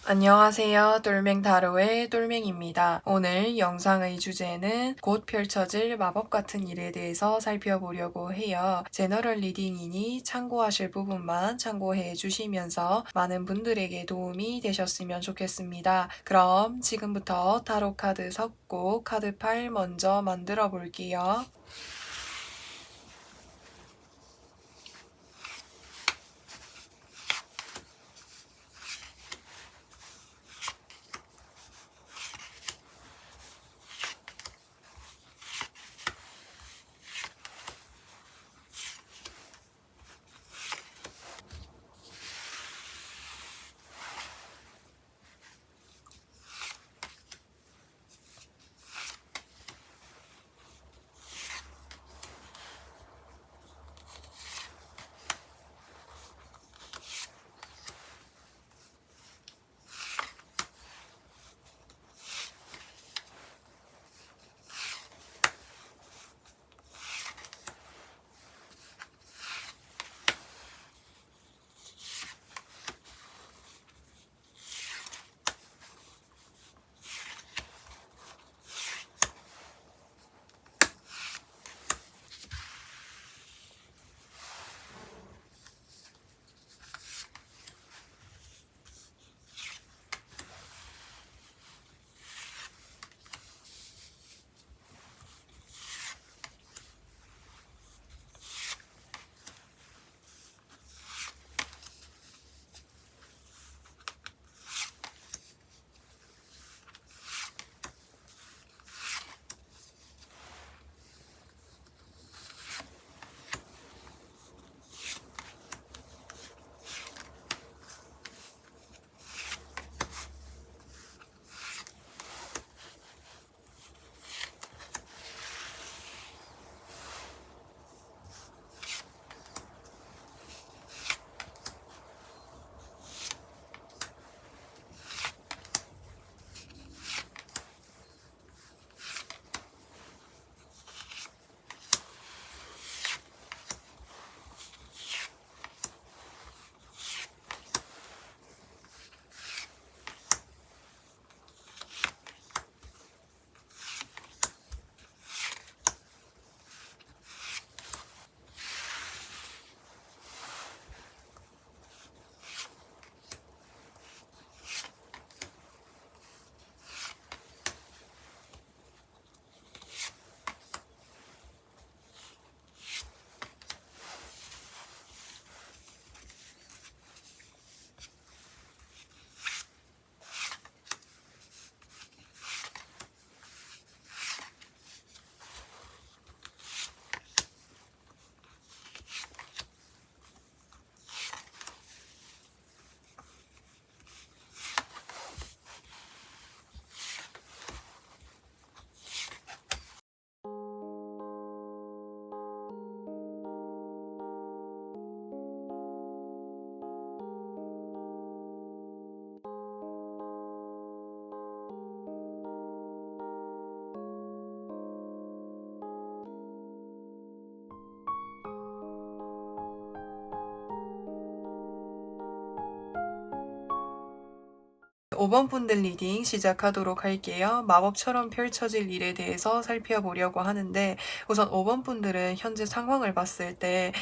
안녕하세요. 똘맹타로의 똘맹입니다. 오늘 영상의 주제는 곧 펼쳐질 마법 같은 일에 대해서 살펴보려고 해요. 제너럴 리딩이니 참고하실 부분만 참고해 주시면서 많은 분들에게 도움이 되셨으면 좋겠습니다. 그럼 지금부터 타로 카드 섞고 카드팔 먼저 만들어 볼게요. 오 번 분들 리딩 시작하도록 할게요. 마법처럼 펼쳐질 일에 대해서 살펴보려고 하는데 우선 5번 분들은 현재 상황을 봤을 때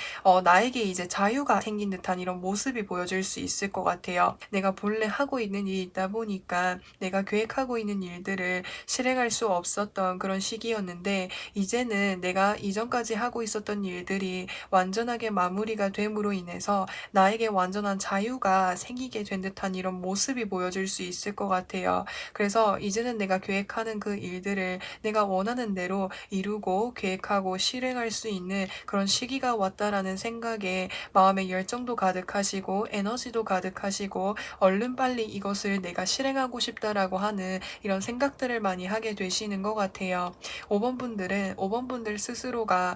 나에게 이제 자유가 생긴 듯한 이런 모습이 보여질 수 있을 것 같아요. 내가 본래 하고 있는 일이 있다 보니까 내가 계획하고 있는 일들을 실행할 수 없었던 그런 시기였는데 이제는 내가 이전까지 하고 있었던 일들이 완전하게 마무리가 됨으로 인해서 나에게 완전한 자유가 생기게 된 듯한 이런 모습이 보여질 수 있을 것 같아요. 그래서 이제는 내가 계획하는 그 일들을 내가 원하는 대로 이루고 계획하고 실행할 수 있는 그런 시기가 왔다라는 생각에 마음의 열정도 가득하시고 에너지도 가득하시고 얼른 빨리 이것을 내가 실행하고 싶다라고 하는 이런 생각들을 많이 하게 되시는 것 같아요. 5번 분들은 5번 분들 스스로가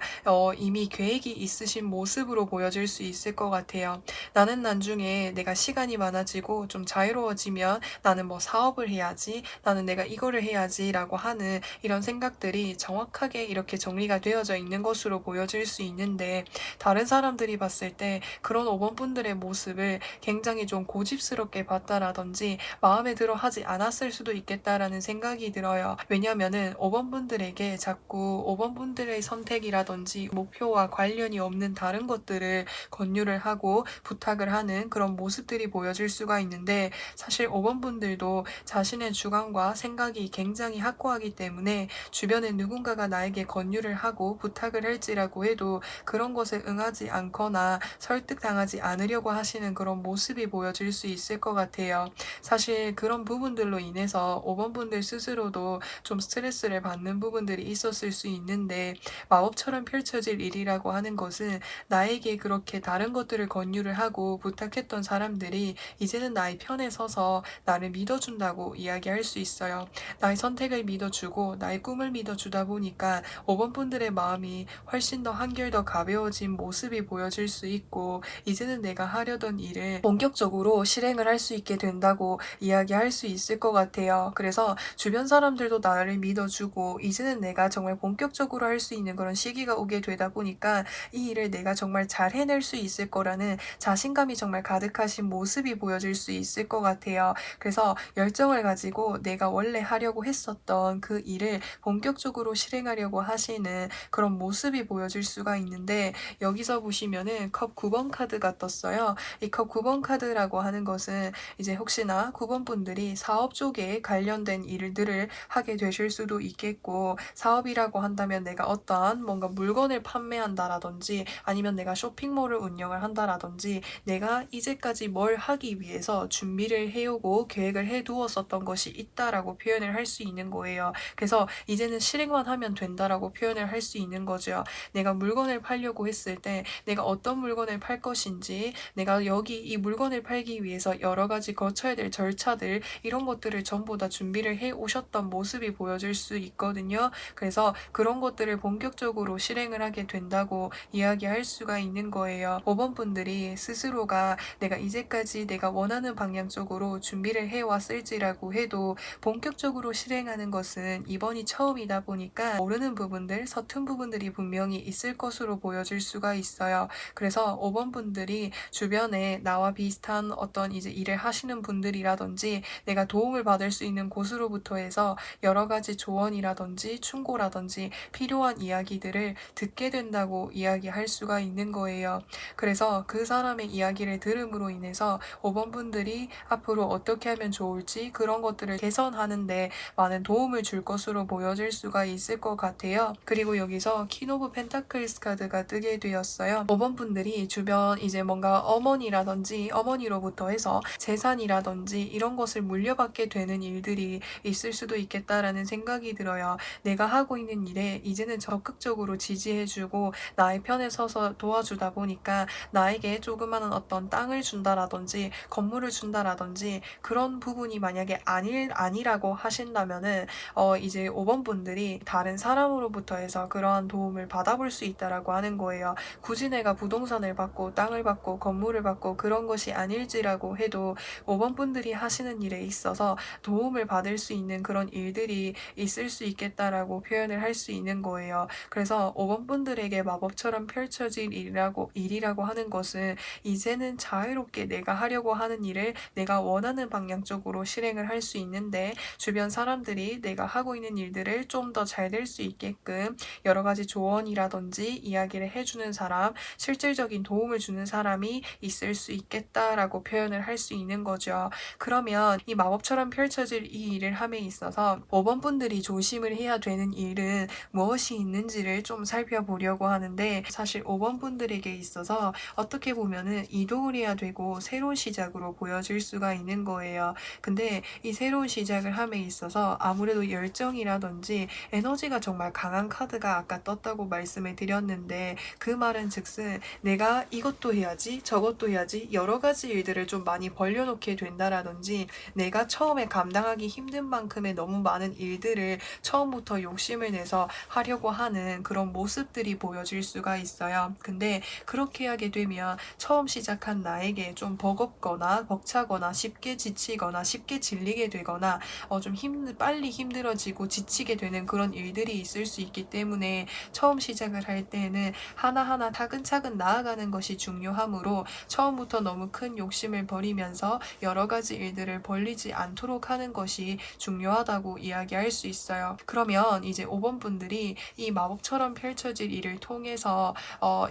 이미 계획이 있으신 모습으로 보여질 수 있을 것 같아요. 나는 나중에 내가 시간이 많아지고 좀 자유로워지면 나는 뭐 사업을 해야지, 나는 내가 이거를 해야지라고 하는 이런 생각들이 정확하게 이렇게 정리가 되어져 있는 것으로 보여질 수 있는데, 다른 사람들이 봤을 때 그런 5번 분들의 모습을 굉장히 좀 고집스럽게 봤다라든지 마음에 들어 하지 않았을 수도 있겠다라는 생각이 들어요. 왜냐면은 5번 분들에게 자꾸 5번 분들의 선택이라든지 목표와 관련이 없는 다른 것들을 권유를 하고 부탁을 하는 그런 모습들이 보여질 수가 있는데, 사실 5번 분들도 자신의 주관과 생각이 굉장히 확고하기 때문에 주변에 누군가가 나에게 권유를 하고 부탁을 할지라고 해도 그런 것에 응하지 않거나 설득당하지 않으려고 하시는 그런 모습이 보여질 수 있을 것 같아요. 사실 그런 부분들로 인해서 5번 분들 스스로도 좀 스트레스를 받는 부분들이 있었을 수 있는데, 마법처럼 펼쳐질 일이라고 하는 것은 나에게 그렇게 다른 것들을 권유를 하고 부탁했던 사람들이 이제는 나의 편에 서서 나를 믿어준다고 이야기할 수 있어요. 나의 선택을 믿어주고 나의 꿈을 믿어주다 보니까 5번 분들의 마음이 훨씬 더 한결 더 가벼워진 모습이 보여질 수 있고, 이제는 내가 하려던 일을 본격적으로 실행을 할 수 있게 된다고 이야기할 수 있을 것 같아요. 그래서 주변 사람들도 나를 믿어주고 이제는 내가 정말 본격적으로 할 수 있는 그런 시기가 오게 되다 보니까 이 일을 내가 정말 잘 해낼 수 있을 거라는 자신감이 정말 가득하신 모습이 보여질 수 있을 것 같아요. 그래서 열정을 가지고 내가 원래 하려고 했었던 그 일을 본격적으로 실행하려고 하시는 그런 모습이 보여질 수가 있는데, 여기서 보시면은 컵 9번 카드가 떴어요. 이 컵 9번 카드라고 하는 것은 이제 혹시나 9번 분들이 사업 쪽에 관련된 일들을 하게 되실 수도 있겠고, 사업이라고 한다면 내가 어떠한 뭔가 물건을 판매한다라든지 아니면 내가 쇼핑몰을 운영을 한다라든지 내가 이제까지 뭘 하기 위해서 준비를 해오고 계획을 해두었었던 것이 있다라고 표현을 할 수 있는 거예요. 그래서 이제는 실행만 하면 된다라고 표현을 할 수 있는 거죠. 내가 물건을 팔려고 했을 때 내가 어떤 물건을 팔 것인지, 내가 여기 이 물건을 팔기 위해서 여러 가지 거쳐야 될 절차들, 이런 것들을 전부 다 준비를 해 오셨던 모습이 보여질 수 있거든요. 그래서 그런 것들을 본격적으로 실행을 하게 된다고 이야기할 수가 있는 거예요. 5번 분들이 스스로가 내가 이제까지 내가 원하는 방향 쪽으로 준비를 해왔을지라고 해도 본격적으로 실행하는 것은 이번이 처음이다 보니까 모르는 부분들, 서툰 부분들이 분명히 있을 것으로 보여질 수가 있어요. 그래서 5번 분들이 주변에 나와 비슷한 어떤 이제 일을 하시는 분들이라든지 내가 도움을 받을 수 있는 곳으로부터 해서 여러 가지 조언이라든지 충고라든지 필요한 이야기들을 듣게 된다고 이야기할 수가 있는 거예요. 그래서 그 사람의 이야기를 들음으로 인해서 5번 분들이 앞으로 어떻게 하면 좋을지 그런 것들을 개선하는데 많은 도움을 줄 것으로 보여질 수가 있을 것 같아요. 그리고 여기서 퀸 오브 펜타클스 카드가 뜨게 되었어요. 5번 분들이 주변 이제 뭔가 어머니라든지 어머니로부터 해서 재산이라든지 이런 것을 물려받게 되는 일들이 있을 수도 있겠다라는 생각이 들어요. 내가 하고 있는 일에 이제는 적극적으로 지지해주고 나의 편에 서서 도와주다 보니까 나에게 조그마한 어떤 땅을 준다라든지 건물을 준다라든지 그런 부분이 만약에 아니라고 하신다면은 이제 5번 분들이 다른 사람으로부터 해서 그러한 도움을 받아볼 수 있다라고 하는 거예요. 굳이 내가 부동산을 받고 땅을 받고 건물을 받고 그런 것이 아닐지라고 해도 5번 분들이 하시는 일에 있어서 도움을 받을 수 있는 그런 일들이 있을 수 있겠다라고 표현을 할 수 있는 거예요. 그래서 5번 분들에게 마법처럼 펼쳐질 일이라고 하는 것은 이제는 자유롭게 내가 하려고 하는 일을 내가 원하는 방향 쪽으로 실행을 할 수 있는데, 주변 사람들이 내가 하고 있는 일들을 좀 더 잘 될 수 있게끔 여러 가지 조언이라든지 이야기를 해주는 사람, 실질적인 도움을 주는 사람이 있을 수 있겠다라고 표현을 할 수 있는 거죠. 그러면 이 마법처럼 펼쳐질 이 일을 함에 있어서 5번 분들이 조심을 해야 되는 일은 무엇이 있는지를 좀 살펴보려고 하는데, 사실 5번 분들에게 있어서 어떻게 보면은 이동을 해야 되고 새로운 시작으로 보여질 수가 있는 거예요. 근데 이 새로운 시작을 함에 있어서 아무래도 열정이라든지 에너지가 정말 강한 카드가 아까 떴다고 말씀을 드렸는데, 그 말은 즉슨 내가 이것도 해야지 저것도 해야지 여러 가지 일들을 좀 많이 벌려놓게 된다라든지, 내가 처음에 감당하기 힘든 만큼의 너무 많은 일들을 처음부터 욕심을 내서 하려고 하는 그런 모습들이 보여질 수가 있어요. 근데 그렇게 하게 되면 처음 시작한 나에게 좀 버겁거나 벅차거나 쉽게 지치는 지치거나 쉽게 질리게 되거나 좀 빨리 힘들어지고 지치게 되는 그런 일들이 있을 수 있기 때문에 처음 시작을 할 때에는 하나하나 차근차근 나아가는 것이 중요하므로 처음부터 너무 큰 욕심을 버리면서 여러 가지 일들을 벌리지 않도록 하는 것이 중요하다고 이야기할 수 있어요. 그러면 이제 5번 분들이 이 마법처럼 펼쳐질 일을 통해서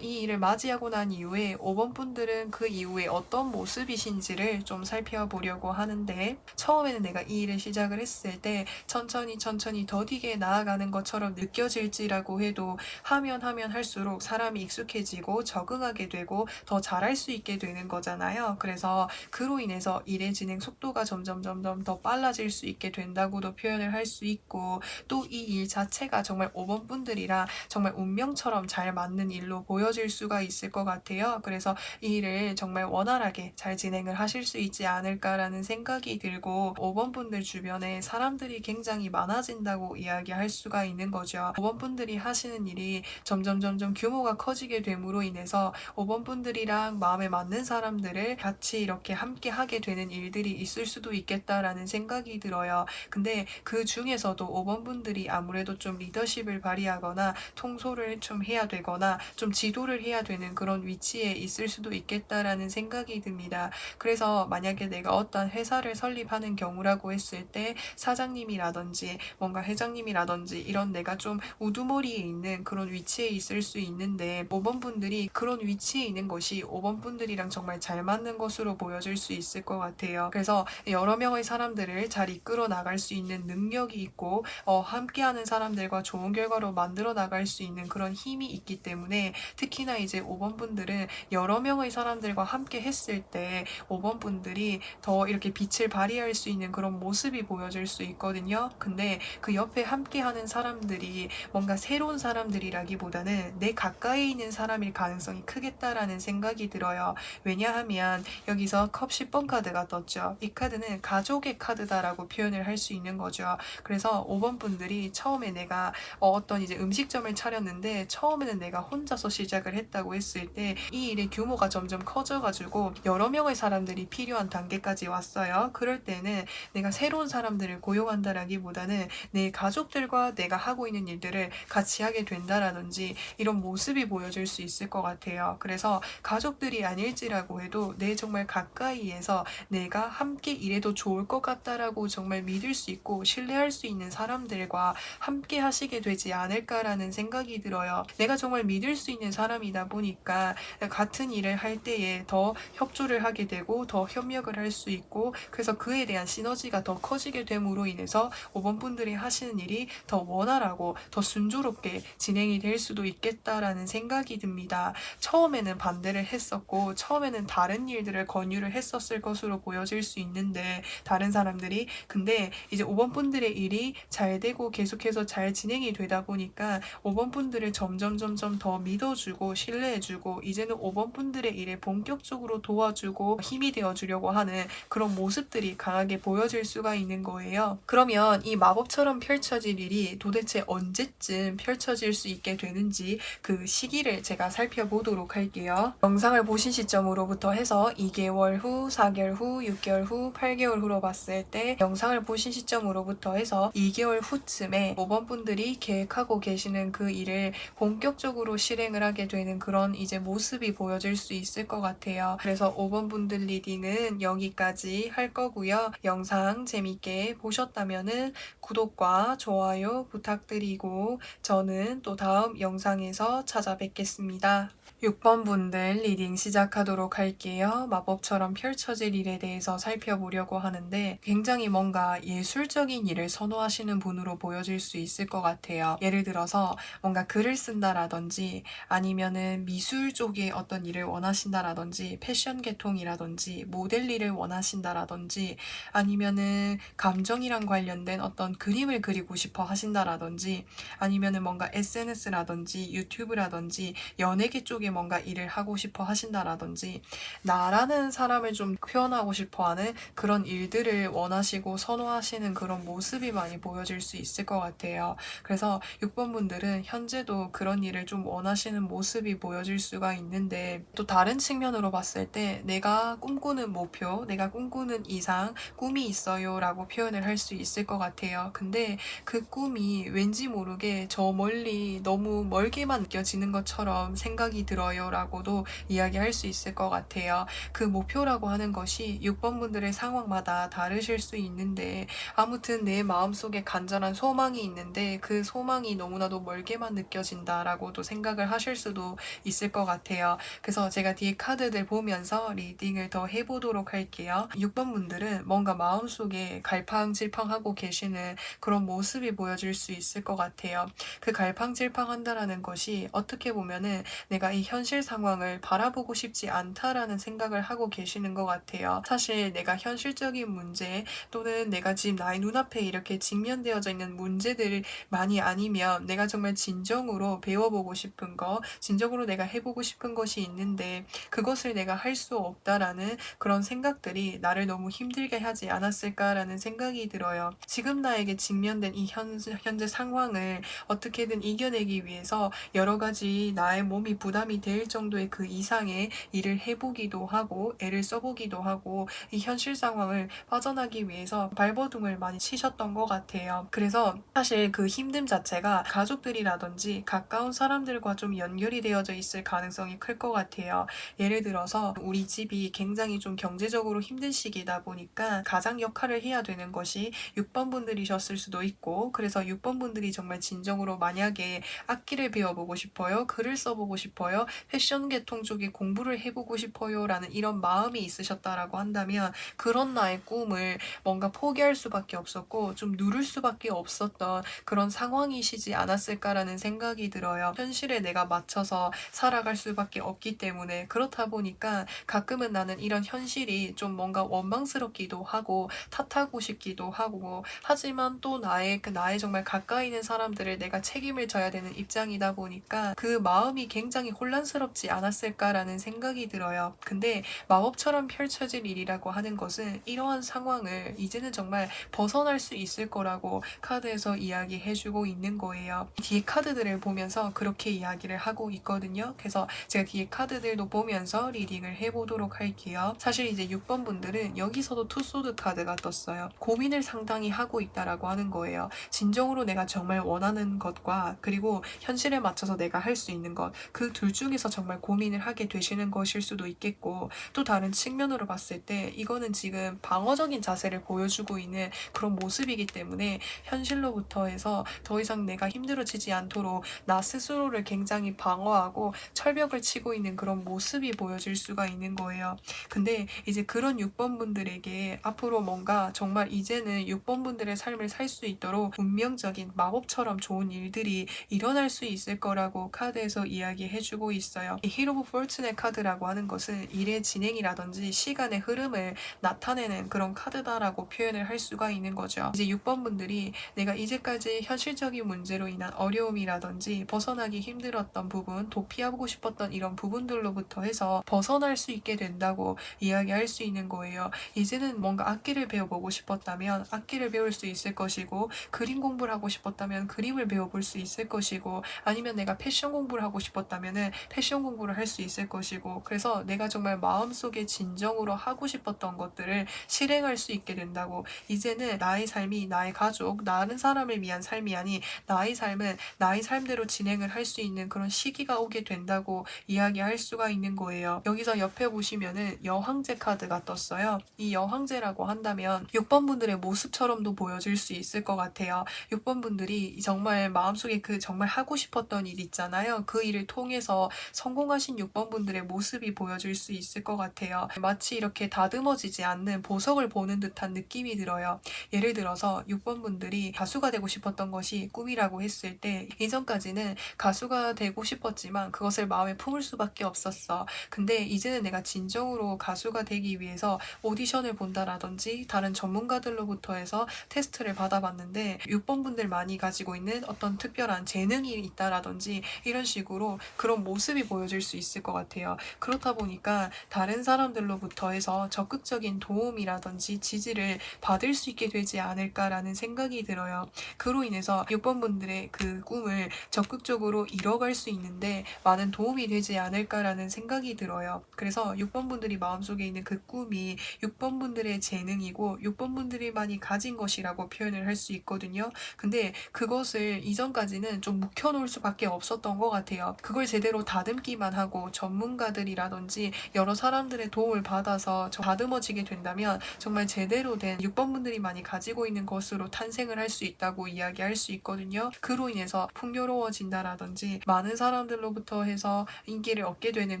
이 일을 맞이하고 난 이후에 5번 분들은 그 이후에 어떤 모습이신지를 좀 살펴보려고 하는데, 처음에는 내가 이 일을 시작을 했을 때 천천히 더디게 나아가는 것처럼 느껴질지라고 해도 하면 할수록 사람이 익숙해지고 적응하게 되고 더 잘할 수 있게 되는 거잖아요. 그래서 그로 인해서 일의 진행 속도가 점점 더 빨라질 수 있게 된다고도 표현을 할 수 있고, 또 이 일 자체가 정말 5번 분들이랑 정말 운명처럼 잘 맞는 일로 보여질 수가 있을 것 같아요. 그래서 이 일을 정말 원활하게 잘 진행을 하실 수 있지 않을까라는 생각이 들고, 5번 분들 주변에 사람들이 굉장히 많아진다고 이야기할 수가 있는 거죠. 5번 분들이 하시는 일이 점점 규모가 커지게 됨으로 인해서 5번 분들이랑 마음에 맞는 사람들을 같이 이렇게 함께 하게 되는 일들이 있을 수도 있겠다라는 생각이 들어요. 근데 그 중에서도 5번 분들이 아무래도 좀 리더십을 발휘하거나 통솔을 좀 해야 되거나 좀 지도를 해야 되는 그런 위치에 있을 수도 있겠다라는 생각이 듭니다. 그래서 만약에 내가 어떤 회사를 설립하는 경우라고 했을 때 사장님이라든지 뭔가 회장님이라든지 이런 내가 좀 우두머리에 있는 그런 위치에 있을 수 있는데, 5번 분들이 그런 위치에 있는 것이 5번 분들이랑 정말 잘 맞는 것으로 보여질 수 있을 것 같아요. 그래서 여러 명의 사람들을 잘 이끌어 나갈 수 있는 능력이 있고 함께하는 사람들과 좋은 결과로 만들어 나갈 수 있는 그런 힘이 있기 때문에, 특히나 이제 5번 분들은 여러 명의 사람들과 함께 했을 때 5번 분들이 더 이렇게 빛을 발휘할 수 있는 그런 모습이 보여질 수 있거든요. 근데 그 옆에 함께하는 사람들이 뭔가 새로운 사람들이라기보다는 내 가까이 있는 사람일 가능성이 크겠다라는 생각이 들어요. 왜냐하면 여기서 컵 10번 카드가 떴죠. 이 카드는 가족의 카드다라고 표현을 할 수 있는 거죠. 그래서 5번 분들이 처음에 내가 어떤 이제 음식점을 차렸는데 처음에는 내가 혼자서 시작을 했다고 했을 때 이 일의 규모가 점점 커져가지고 여러 명의 사람들이 필요한 단계까지 왔어요. 그럴 때는 내가 새로운 사람들을 고용한다라기보다는 내 가족들과 내가 하고 있는 일들을 같이 하게 된다라든지 이런 모습이 보여질 수 있을 것 같아요. 그래서 가족들이 아닐지라고 해도 내 정말 가까이에서 내가 함께 일해도 좋을 것 같다라고 정말 믿을 수 있고 신뢰할 수 있는 사람들과 함께 하시게 되지 않을까라는 생각이 들어요. 내가 정말 믿을 수 있는 사람이다 보니까 같은 일을 할 때에 더 협조를 하게 되고 더 협력을 할 수 있고, 그래서 그에 대한 시너지가 더 커지게 됨으로 인해서 5번 분들이 하시는 일이 더 원활하고 더 순조롭게 진행이 될 수도 있겠다라는 생각이 듭니다. 처음에는 반대를 했었고 처음에는 다른 일들을 권유를 했었을 것으로 보여질 수 있는데, 다른 사람들이, 근데 이제 5번 분들의 일이 잘 되고 계속해서 잘 진행이 되다 보니까 5번 분들을 점점 더 믿어주고 신뢰해주고 이제는 5번 분들의 일에 본격적으로 도와주고 힘이 되어주려고 하는 그런 모습들이 강하게 보여질 수가 있는 거예요. 그러면 이 마법처럼 펼쳐질 일이 도대체 언제쯤 펼쳐질 수 있게 되는지 그 시기를 제가 살펴보도록 할게요. 영상을 보신 시점으로부터 해서 2개월 후, 4개월 후, 6개월 후, 8개월 후로 봤을 때, 영상을 보신 시점으로부터 해서 2개월 후쯤에 5번 분들이 계획하고 계시는 그 일을 본격적으로 실행을 하게 되는 그런 이제 모습이 보여질 수 있을 것 같아요. 그래서 5번 분들 리딩은 여기까지 할 거고요. 영상 재밌게 보셨다면은 구독과 좋아요 부탁드리고 저는 또 다음 영상에서 찾아뵙겠습니다. 6번 분들 리딩 시작하도록 할게요. 마법처럼 펼쳐질 일에 대해서 살펴보려고 하는데, 굉장히 뭔가 예술적인 일을 선호하시는 분으로 보여질 수 있을 것 같아요. 예를 들어서 뭔가 글을 쓴다라든지 아니면은 미술 쪽의 어떤 일을 원하신다라든지 패션 계통이라든지 모델 일을 원하신다라든지 아니면은 감정이랑 관련된 어떤 그림을 그리고 싶어 하신다라든지 아니면은 뭔가 SNS라든지 유튜브라든지 연예계 쪽에 뭔가 일을 하고 싶어 하신다라든지 나라는 사람을 좀 표현하고 싶어 하는 그런 일들을 원하시고 선호하시는 그런 모습이 많이 보여질 수 있을 것 같아요. 그래서 6번 분들은 현재도 그런 일을 좀 원하시는 모습이 보여질 수가 있는데, 또 다른 측면으로 봤을 때 내가 꿈꾸는 목표, 내가 꿈꾸는 꿈꾸는 이상 꿈이 있어요 라고 표현을 할 수 있을 것 같아요. 근데 그 꿈이 왠지 모르게 저 멀리 너무 멀게만 느껴지는 것처럼 생각이 들어요 라고도 이야기할 수 있을 것 같아요. 그 목표라고 하는 것이 6번 분들의 상황마다 다르실 수 있는데, 아무튼 내 마음속에 간절한 소망이 있는데 그 소망이 너무나도 멀게만 느껴진다라고도 생각을 하실 수도 있을 것 같아요. 그래서 제가 뒤에 카드들 보면서 리딩을 더 해보도록 할게요. 6번 분들은 뭔가 마음속에 갈팡질팡하고 계시는 그런 모습이 보여질 수 있을 것 같아요. 그 갈팡질팡한다라는 것이 어떻게 보면은 내가 이 현실 상황을 바라보고 싶지 않다라는 생각을 하고 계시는 것 같아요. 사실 내가 현실적인 문제 또는 내가 지금 나의 눈앞에 이렇게 직면되어져 있는 문제들만이 아니면 내가 정말 진정으로 배워보고 싶은 거, 진정으로 내가 해보고 싶은 것이 있는데 그것을 내가 할 수 없다라는 그런 생각들이 나를 너무 힘들게 하지 않았을까라는 생각이 들어요. 지금 나에게 직면된 이 현재 상황을 어떻게든 이겨내기 위해서 여러 가지 나의 몸이 부담이 될 정도의 그 이상의 일을 해보기도 하고 애를 써보기도 하고 이 현실 상황을 빠져나기 위해서 발버둥을 많이 치셨던 것 같아요. 그래서 사실 그 힘듦 자체가 가족들이라든지 가까운 사람들과 좀 연결이 되어져 있을 가능성이 클 것 같아요. 예를 들어서 우리 집이 굉장히 좀 경제적으로 힘든 시기다 보니까 가장 역할을 해야 되는 것이 6번 분들이셨을 수도 있고, 그래서 6번 분들이 정말 진정으로 만약에 악기를 배워보고 싶어요, 글을 써보고 싶어요, 패션 계통 쪽에 공부를 해보고 싶어요 라는 이런 마음이 있으셨다라고 한다면 그런 나의 꿈을 뭔가 포기할 수밖에 없었고 좀 누를 수밖에 없었던 그런 상황이시지 않았을까라는 생각이 들어요. 현실에 내가 맞춰서 살아갈 수밖에 없기 때문에, 그렇다 보니까 가끔은 나는 이런 현실이 좀 뭔가 원망스럽기도 하고 탓하고 싶기도 하고, 하지만 또 나의 정말 가까이 있는 사람들을 내가 책임을 져야 되는 입장이다 보니까 그 마음이 굉장히 혼란스럽지 않았을까라는 생각이 들어요. 근데 마법처럼 펼쳐질 일이라고 하는 것은 이러한 상황을 이제는 정말 벗어날 수 있을 거라고 카드에서 이야기해주고 있는 거예요. 뒤에 카드들을 보면서 그렇게 이야기를 하고 있거든요. 그래서 제가 뒤에 카드들도 보면서 리딩을 해보도록 할게요. 사실 이제 6번 분들은 여기서도 투소드 카드가 떴어요. 고민을 상당히 하고 있다라고 하는 거예요. 진정으로 내가 정말 원하는 것과 그리고 현실에 맞춰서 내가 할 수 있는 것, 그 둘 중에서 정말 고민을 하게 되시는 것일 수도 있겠고, 또 다른 측면으로 봤을 때 이거는 지금 방어적인 자세를 보여주고 있는 그런 모습이기 때문에 현실로부터 해서 더 이상 내가 힘들어지지 않도록 나 스스로를 굉장히 방어하고 철벽을 치고 있는 그런 모습이 보여질 수가 있는 거예요. 근데 이제 그런 6번 분들에게 앞으로 뭔가 정말 이제는 6번 분들의 삶을 살 수 있도록 운명적인 마법처럼 좋은 일들이 일어날 수 있을 거라고 카드에서 이야기해주고 있어요. 이 힐 오브 포르춘의 카드라고 하는 것은 일의 진행이라든지 시간의 흐름을 나타내는 그런 카드다라고 표현을 할 수가 있는 거죠. 이제 6번 분들이 내가 이제까지 현실적인 문제로 인한 어려움이라든지 벗어나기 힘들었던 부분, 도피하고 싶었던 이런 부분들로부터 해서 벗어날 수 있게 된다고 이야기할 수 있는 거예요. 이제는 뭔가 악기를 배워보고 싶었다면 악기를 배울 수 있을 것이고, 그림 공부를 하고 싶었다면 그림을 배워볼 수 있을 것이고, 아니면 내가 패션 공부를 하고 싶었다면 패션 공부를 할 수 있을 것이고, 그래서 내가 정말 마음속에 진정으로 하고 싶었던 것들을 실행할 수 있게 된다고, 이제는 나의 삶이 나의 가족, 다른 사람을 위한 삶이 아닌 나의 삶은 나의 삶대로 진행을 할 수 있는 그런 시기가 오게 된다고 이야기할 수가 있는 거예요. 여기서 옆에 보시면은 여황제 카드가 떴어요. 이 여황제라고 한다면 6번 분들의 모습처럼도 보여질 수 있을 것 같아요. 6번 분들이 정말 마음속에 그 정말 하고 싶었던 일 있잖아요. 그 일을 통해서 성공하신 6번 분들의 모습이 보여질 수 있을 것 같아요. 마치 이렇게 다듬어지지 않는 보석을 보는 듯한 느낌이 들어요. 예를 들어서 6번 분들이 가수가 되고 싶었던 것이 꿈이라고 했을 때 이전까지는 가수가 되고 싶었지만 그것을 마음에 품을 수밖에 없었어. 근데 이제는 내가 진정으로 가수가 되기 위해서 오디션을 본다라든지 다른 전문가들로부터 해서 테스트를 받아봤는데 6번 분들만이 가지고 있는 어떤 특별한 재능이 있다라든지 이런 식으로 그런 모습이 보여질 수 있을 것 같아요. 그렇다 보니까 다른 사람들로부터 해서 적극적인 도움이라든지 지지를 받을 수 있게 되지 않을까라는 생각이 들어요. 그로 인해서 6번 분들의 그 꿈을 적극적으로 이뤄갈 수 있는데 많은 도움이 되지 않을까라는 생각이 들어요. 그래서 6번 분들이 마음속에 있는 그 꿈이 6번 분들의 재능이고 6번 분들이만이 가진 것이라고 표현을 할 수 있거든요. 근데 그것을 이전까지는 좀 묵혀놓을 수밖에 없었던 것 같아요. 그걸 제대로 다듬기만 하고 전문가들이라든지 여러 사람들의 도움을 받아서 다듬어지게 된다면 정말 제대로 된 6번 분들이 많이 가지고 있는 것으로 탄생을 할 수 있다고 이야기할 수 있거든요. 그로 인해서 풍요로워진다라든지 많은 사람들로부터 해서 인기를 얻게 되는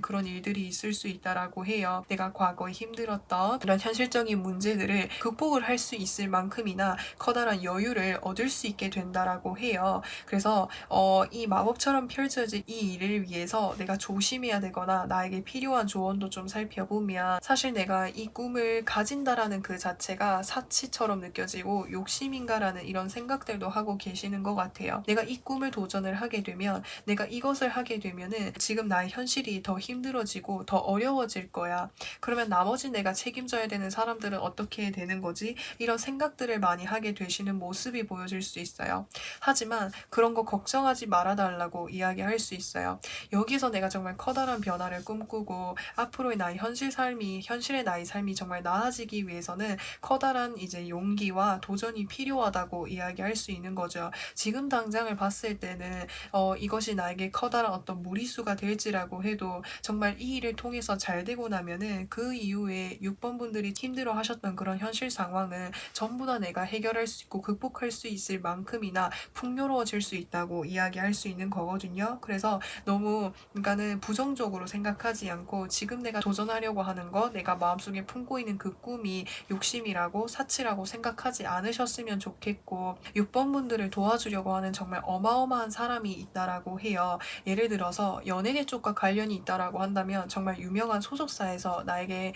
그런 일들이 있을 수 있다라고 해요. 내가 과거에 힘들었던 이런 현실적인 문제들을 극복을 할 수 있을 만큼이나 커다란 여유를 얻을 수 있게 된다라고 해요. 그래서 이 마법처럼 펼쳐질 이 일을 위해서 내가 조심해야 되거나 나에게 필요한 조언도 좀 살펴보면 사실 내가 이 꿈을 가진다라는 그 자체가 사치처럼 느껴지고 욕심인가라는 이런 생각들도 하고 계시는 것 같아요. 내가 이 꿈을 도전을 하게 되면 내가 이것을 하게 되면은 지금 나의 현실이 더 힘들어지고 더 어려워질 거야. 그러면 나머지 내가 책임져야 되는 사람들은 어떻게 되는 거지? 이런 생각들을 많이 하게 되시는 모습이 보여질 수 있어요. 하지만 그런 거 걱정하지 말아달라고 이야기할 수 있어요. 여기서 내가 정말 커다란 변화를 꿈꾸고 앞으로의 나의 현실의 나의 삶이 정말 나아지기 위해서는 커다란 이제 용기와 도전이 필요하다고 이야기할 수 있는 거죠. 지금 당장을 봤을 때는 이것이 나에게 커다란 어떤 무리수가 될지라고 해도 정말 이 일을 통해서 잘 되고 나면은 그 이후에 6번 분들이 힘들어 하셨던 그런 현실 상황은 전부 다 내가 해결할 수 있고 극복할 수 있을 만큼이나 풍요로워질 수 있다고 이야기할 수 있는 거거든요. 그래서 너무 그러니까는 부정적으로 생각하지 않고 지금 내가 도전하려고 하는 거 내가 마음속에 품고 있는 그 꿈이 욕심이라고 사치라고 생각하지 않으셨으면 좋겠고 6번 분들을 도와주려고 하는 정말 어마어마한 사람이 있다라고 해요. 예를 들어서 연예계 쪽과 관련이 있다라고 한다면 정말 유명한 소속사에서 나에게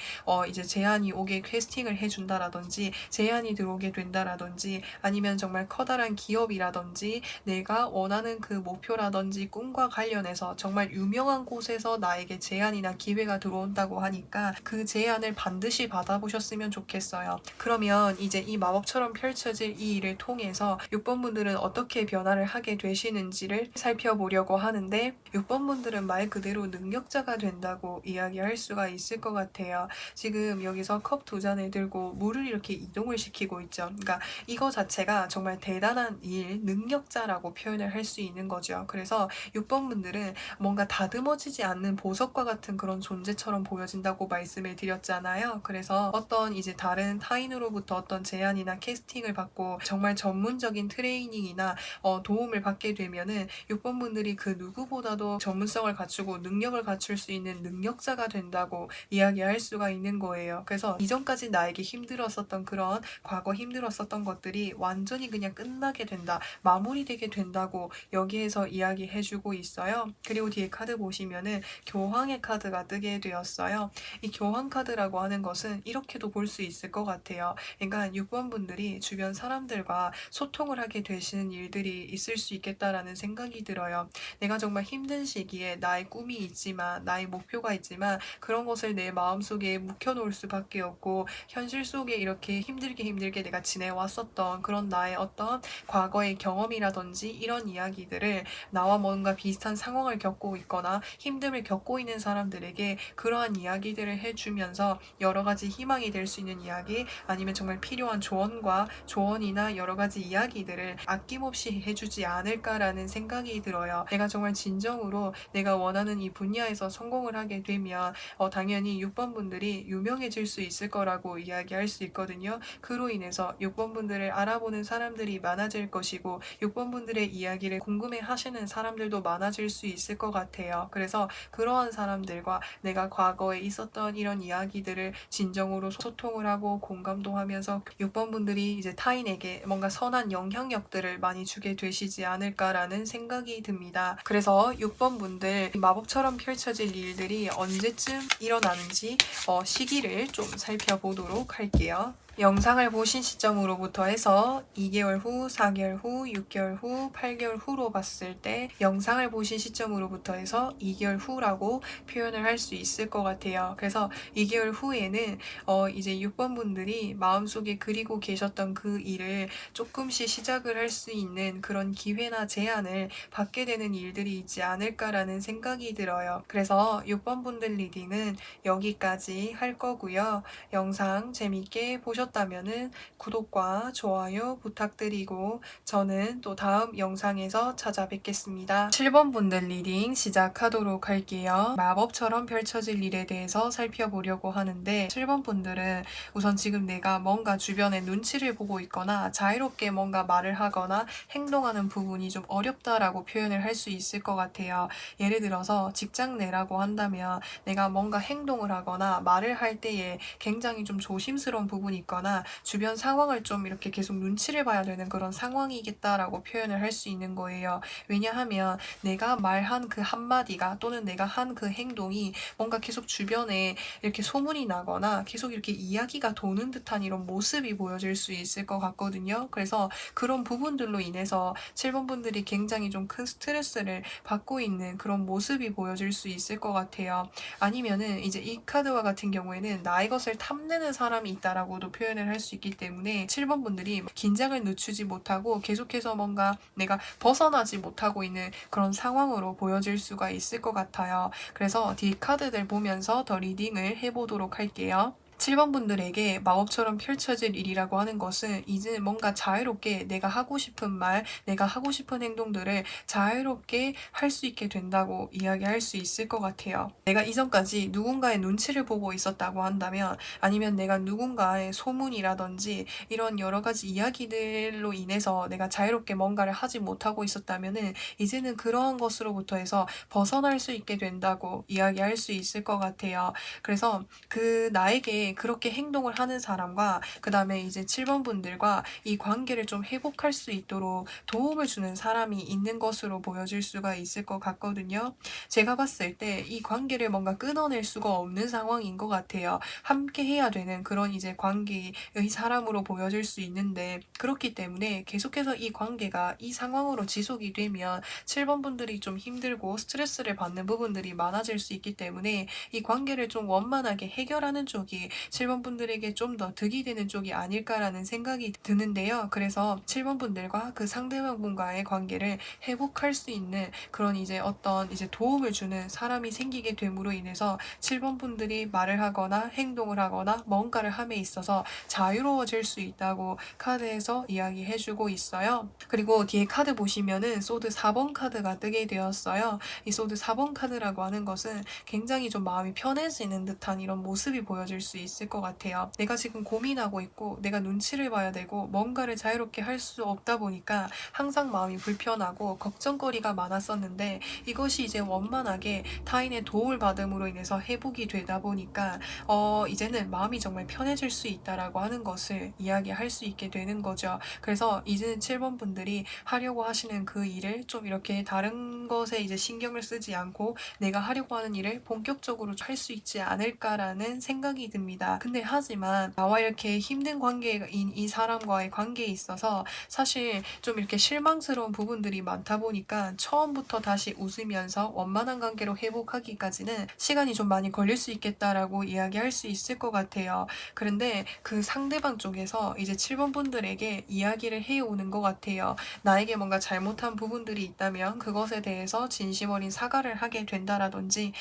이제 제안이 오게 캐스팅을 해준다라든지 제안이 들어오게 된다라든지 아니면 정말 커다란 기업이라든지 내가 원하는 그 목표라든지 꿈과 관련해서 정말 유명한 곳에서 나에게 제안이나 기회가 들어온다고 하니까 그 제안을 반드시 받아보셨으면 좋겠어요. 그러면 이제 이 마법처럼 펼쳐질 이 일을 통해서 6번 분들은 어떻게 변화를 하게 되시는지를 살펴보려고 하는데 6번 분들은 말 그대로 능력자가 된다고 이야기할 수가 있을 것 같아요. 지금 여기서 컵 2잔을 들고 물을 이렇게 이동을 시키고 있죠. 그러니까 이거 자체가 정말 대단한 일, 능력자라고 표현을 할 수 있는 거죠. 그래서 6번 분들은 뭔가 다듬어지지 않는 보석과 같은 그런 존재처럼 보여진다고 말씀을 드렸잖아요. 그래서 어떤 이제 다른 타인으로부터 어떤 제안이나 캐스팅을 받고 정말 전문적인 트레이닝이나 도움을 받게 되면은 6번 분들이 그 누구보다도 전문성을 갖추고 능력을 갖출 수 있는 능력자가 된다고 이야기할 수가 있는 거예요. 그래서 이전까지 나에게 힘들었었던 그런 과거 힘들었었던 것들이 완전히 그냥 끝나게 된다. 마무리되게 된다고 여기에서 이야기해주고 있어요. 그리고 뒤에 카드 보시면은 교황의 카드가 뜨게 되었어요. 이 교황 카드라고 하는 것은 이렇게도 볼 수 있을 것 같아요. 그러니까 6번 분들이 주변 사람들과 소통을 하게 되시는 일들이 있을 수 있겠다라는 생각이 들어요. 내가 정말 힘든 시기에 나의 꿈이 있지만 나의 목표가 있지만 그런 것을 내 마음속에 묵혀놓을 수밖에 없고 현실 속에 이렇게 힘들게 내가 지내왔었던 그런 나의 어떤 과거의 경험이라든지 이런 이야기들을 나와 뭔가 비슷한 상황을 겪고 있거나 힘듦을 겪고 있는 사람들에게 그러한 이야기들을 해주면서 여러 가지 희망이 될 수 있는 이야기 아니면 정말 필요한 조언이나 여러 가지 이야기들을 아낌없이 해주지 않을까라는 생각이 들어요. 내가 정말 진정으로 내가 원하는 이 분야에서 성공을 하게 되면 당연히 6번 분들이 유명해질 수 있을 거라고 이야기할 수 있거든요. 그로 인해서 6번 분들을 알아보는 사람들이 많아질 것이고 6번 분들의 이야기를 궁금해 하시는 사람들도 많아질 수 있을 것 같아요. 그래서 그러한 사람들과 내가 과거에 있었던 이런 이야기들을 진정으로 소통을 하고 공감도 하면서 6번 분들이 이제 타인에게 뭔가 선한 영향력들을 많이 주게 되시지 않을까라는 생각이 듭니다. 그래서 6번 분들 마법처럼 펼쳐질 일들이 언제쯤 일어나는지 시기를 좀 살펴보도록 할게요. 영상을 보신 시점으로부터 해서 2개월 후, 4개월 후, 6개월 후, 8개월 후로 봤을 때 영상을 보신 시점으로부터 해서 2개월 후라고 표현을 할 수 있을 것 같아요. 그래서 2개월 후에는 이제 6번 분들이 마음속에 그리고 계셨던 그 일을 조금씩 시작을 할 수 있는 그런 기회나 제안을 받게 되는 일들이 있지 않을까라는 생각이 들어요. 그래서 6번 분들 리딩은 여기까지 할 거고요. 영상 재밌게 보셨다면은 구독과 좋아요 부탁드리고 저는 또 다음 영상에서 찾아뵙겠습니다. 7번 분들 리딩 시작하도록 할게요. 마법처럼 펼쳐질 일에 대해서 살펴보려고 하는데 7번 분들은 우선 지금 내가 뭔가 주변에 눈치를 보고 있거나 자유롭게 뭔가 말을 하거나 행동하는 부분이 좀 어렵다라고 표현을 할 수 있을 것 같아요. 예를 들어서 직장 내라고 한다면 내가 뭔가 행동을 하거나 말을 할 때에 굉장히 좀 조심스러운 부분이 있거나 주변 상황을 좀 이렇게 계속 눈치를 봐야 되는 그런 상황이겠다라고 표현을 할 수 있는 거예요. 왜냐하면 내가 말한 그 한마디가 또는 내가 한 그 행동이 뭔가 계속 주변에 이렇게 소문이 나거나 계속 이렇게 이야기가 도는 듯한 이런 모습이 보여질 수 있을 것 같거든요. 그래서 그런 부분들로 인해서 7번 분들이 굉장히 좀 큰 스트레스를 받고 있는 그런 모습이 보여질 수 있을 것 같아요. 아니면은 이제 이 카드와 같은 경우에는 나의 것을 탐내는 사람이 있다라고도 표현을 할 수 있기 때문에 7번 분들이 긴장을 늦추지 못하고 계속해서 뭔가 내가 벗어나지 못하고 있는 그런 상황으로 보여질 수가 있을 것 같아요. 그래서 뒤 카드들 보면서 더 리딩을 해보도록 할게요. 7번 분들에게 마법처럼 펼쳐질 일이라고 하는 것은 이제 뭔가 자유롭게 내가 하고 싶은 말, 내가 하고 싶은 행동들을 자유롭게 할 수 있게 된다고 이야기할 수 있을 것 같아요. 내가 이전까지 누군가의 눈치를 보고 있었다고 한다면 아니면 내가 누군가의 소문이라든지 이런 여러 가지 이야기들로 인해서 내가 자유롭게 뭔가를 하지 못하고 있었다면은 이제는 그러한 것으로부터 해서 벗어날 수 있게 된다고 이야기할 수 있을 것 같아요. 그래서 그 나에게 그렇게 행동을 하는 사람과 그 다음에 이제 7번 분들과 이 관계를 좀 회복할 수 있도록 도움을 주는 사람이 있는 것으로 보여질 수가 있을 것 같거든요. 제가 봤을 때 이 관계를 뭔가 끊어낼 수가 없는 상황인 것 같아요. 함께 해야 되는 그런 이제 관계의 사람으로 보여질 수 있는데 그렇기 때문에 계속해서 이 관계가 이 상황으로 지속이 되면 7번 분들이 좀 힘들고 스트레스를 받는 부분들이 많아질 수 있기 때문에 이 관계를 좀 원만하게 해결하는 쪽이 7번 분들에게 좀 더 득이 되는 쪽이 아닐까라는 생각이 드는데요. 그래서 7번 분들과 그 상대방 분과의 관계를 회복할 수 있는 그런 이제 어떤 이제 도움을 주는 사람이 생기게 됨으로 인해서 7번 분들이 말을 하거나 행동을 하거나 뭔가를 함에 있어서 자유로워질 수 있다고 카드에서 이야기해주고 있어요. 그리고 뒤에 카드 보시면은 소드 4번 카드가 뜨게 되었어요. 이 소드 4번 카드라고 하는 것은 굉장히 좀 마음이 편해지는 듯한 이런 모습이 보여질 수 있을 것 같아요. 내가 지금 고민하고 있고 내가 눈치를 봐야 되고 뭔가를 자유롭게 할 수 없다 보니까 항상 마음이 불편하고 걱정거리가 많았었는데 이것이 이제 원만하게 타인의 도움을 받음으로 인해서 회복이 되다 보니까 이제는 마음이 정말 편해질 수 있다라고 하는 것을 이야기할 수 있게 되는 거죠. 그래서 이제는 7번 분들이 하려고 하시는 그 일을 좀 이렇게 다른 것에 이제 신경을 쓰지 않고 내가 하려고 하는 일을 본격적으로 할 수 있지 않을까라는 생각이 듭니다. 근데 하지만 나와 이렇게 힘든 관계인 이 사람과의 관계에 있어서 사실 좀 이렇게 실망스러운 부분들이 많다 보니까 처음부터 다시 웃으면서 원만한 관계로 회복하기까지는 시간이 좀 많이 걸릴 수 있겠다라고 이야기할 수 있을 것 같아요. 그런데 그 상대방 쪽에서 이제 7번 분들에게 이야기를 해오는 것 같아요. 나에게 뭔가 잘못한 부분들이 있다면 그것에 대해서 진심 어린 사과를 하게 된다라든지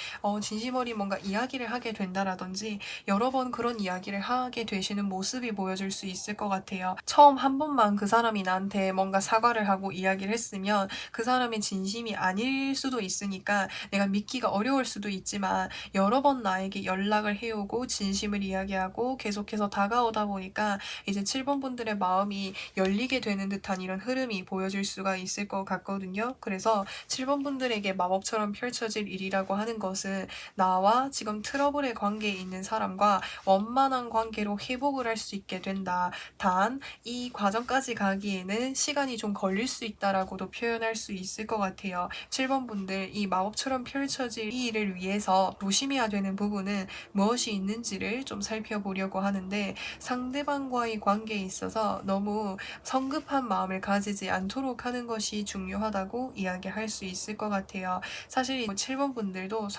진심 어린 뭔가 이야기를 하게 된다라든지 여러 번 그런 이야기를 하게 되시는 모습이 보여질 수 있을 것 같아요. 처음 한 번만 그 사람이 나한테 뭔가 사과를 하고 이야기를 했으면 그 사람의 진심이 아닐 수도 있으니까 내가 믿기가 어려울 수도 있지만 여러 번 나에게 연락을 해오고 진심을 이야기하고 계속해서 다가오다 보니까 이제 7번 분들의 마음이 열리게 되는 듯한 이런 흐름이 보여질 수가 있을 것 같거든요. 그래서 7번 분들에게 마법처럼 펼쳐질 일이라고 하는 것은 나와 지금 트러블의 관계에 있는 사람과 원만한 관계로 회복을 할 수 있게 된다. 단, 이 과정까지 가기에는 시간이 좀 걸릴 수 있다라고도 표현할 수 있을 것 같아요. 7번 분들, 이 마법처럼 펼쳐질 이 일을 위해서 조심해야 되는 부분은 무엇이 있는지를 좀 살펴보려고 하는데, 상대방과의 관계에 있어서 너무 성급한 마음을 가지지 않도록 하는 것이 중요하다고 이야기할 수 있을 것 같아요. 사실 7번 분들도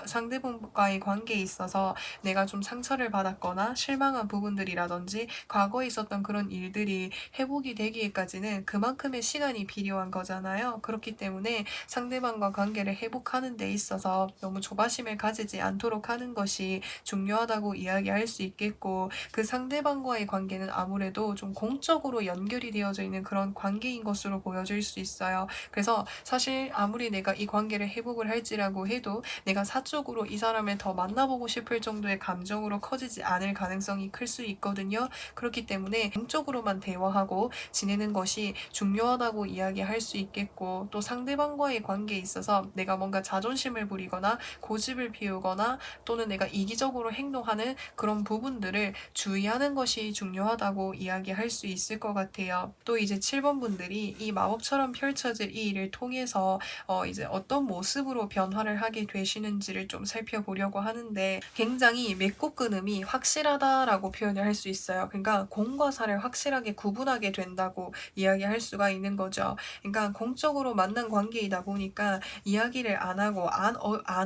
상대방과의 관계에 있어서 내가 좀 상처를 받았거나 실망한 부분들이라든지 과거에 있었던 그런 일들이 회복이 되기까지는 그만큼의 시간이 필요한 거잖아요. 그렇기 때문에 상대방과 관계를 회복하는 데 있어서 너무 조바심을 가지지 않도록 하는 것이 중요하다고 이야기할 수 있겠고, 그 상대방과의 관계는 아무래도 좀 공적으로 연결이 되어져 있는 그런 관계인 것으로 보여질 수 있어요. 그래서 사실 아무리 내가 이 관계를 회복을 할지라고 해도 내가 사적으로 이 사람을 더 만나보고 싶을 정도의 감정으로 커지지 않을 가능성이 클 수 있거든요. 그렇기 때문에 공적으로만 대화하고 지내는 것이 중요하다고 이야기할 수 있겠고, 또 상대방과의 관계에 있어서 내가 뭔가 자존심을 부리거나 고집을 피우거나 또는 내가 이기적으로 행동하는 그런 부분들을 주의하는 것이 중요하다고 이야기할 수 있을 것 같아요. 또 이제 7번 분들이 이 마법처럼 펼쳐질 이 일을 통해서 이제 어떤 모습으로 변화를 하게 되시는지를 좀 살펴보려고 하는데, 굉장히 맺고 끊음이 확실하다라고 표현을 할 수 있어요. 그러니까 공과 사를 확실하게 구분하게 된다고 이야기할 수가 있는 거죠. 그러니까 공적으로 만난 관계이다 보니까 이야기를 안 하고 안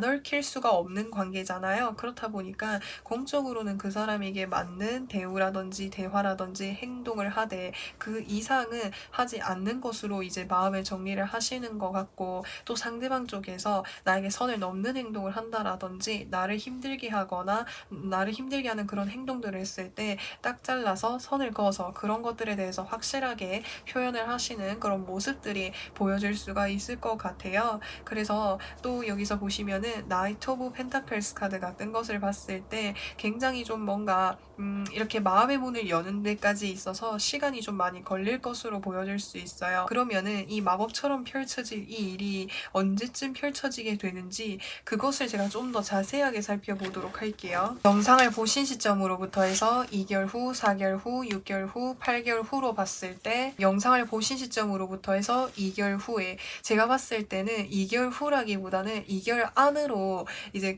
얽힐 수가 없는 관계잖아요. 그렇다 보니까 공적으로는 그 사람에게 맞는 대우라든지 대화라든지 행동을 하되 그 이상은 하지 않는 것으로 이제 마음의 정리를 하시는 것 같고, 또 상대방 쪽에서 나에게 선을 넘는 행동을 한다라든지 나를 힘들게 하거나 나를 힘들게 하는 그런 행동들을 했을 때 딱 잘라서 선을 그어서 그런 것들에 대해서 확실하게 표현을 하시는 그런 모습들이 보여질 수가 있을 것 같아요. 그래서 또 여기서 보시면은 나이트 오브 펜타클스 카드가 뜬 것을 봤을 때 굉장히 좀 뭔가 이렇게 마음의 문을 여는 데까지 있어서 시간이 좀 많이 걸릴 것으로 보여질 수 있어요. 그러면은 이 마법처럼 펼쳐질 이 일이 언제쯤 펼쳐지게 되는지 그것을 제가 좀 더 자세하게 살펴보도록 할게요. 영상을 보신 시점으로부터 해서 2개월 후, 4개월 후, 6개월 후, 8개월 후로 봤을 때, 영상을 보신 시점으로부터 해서 2개월 후에, 제가 봤을 때는 2개월 후라기보다는 2개월 안으로 이제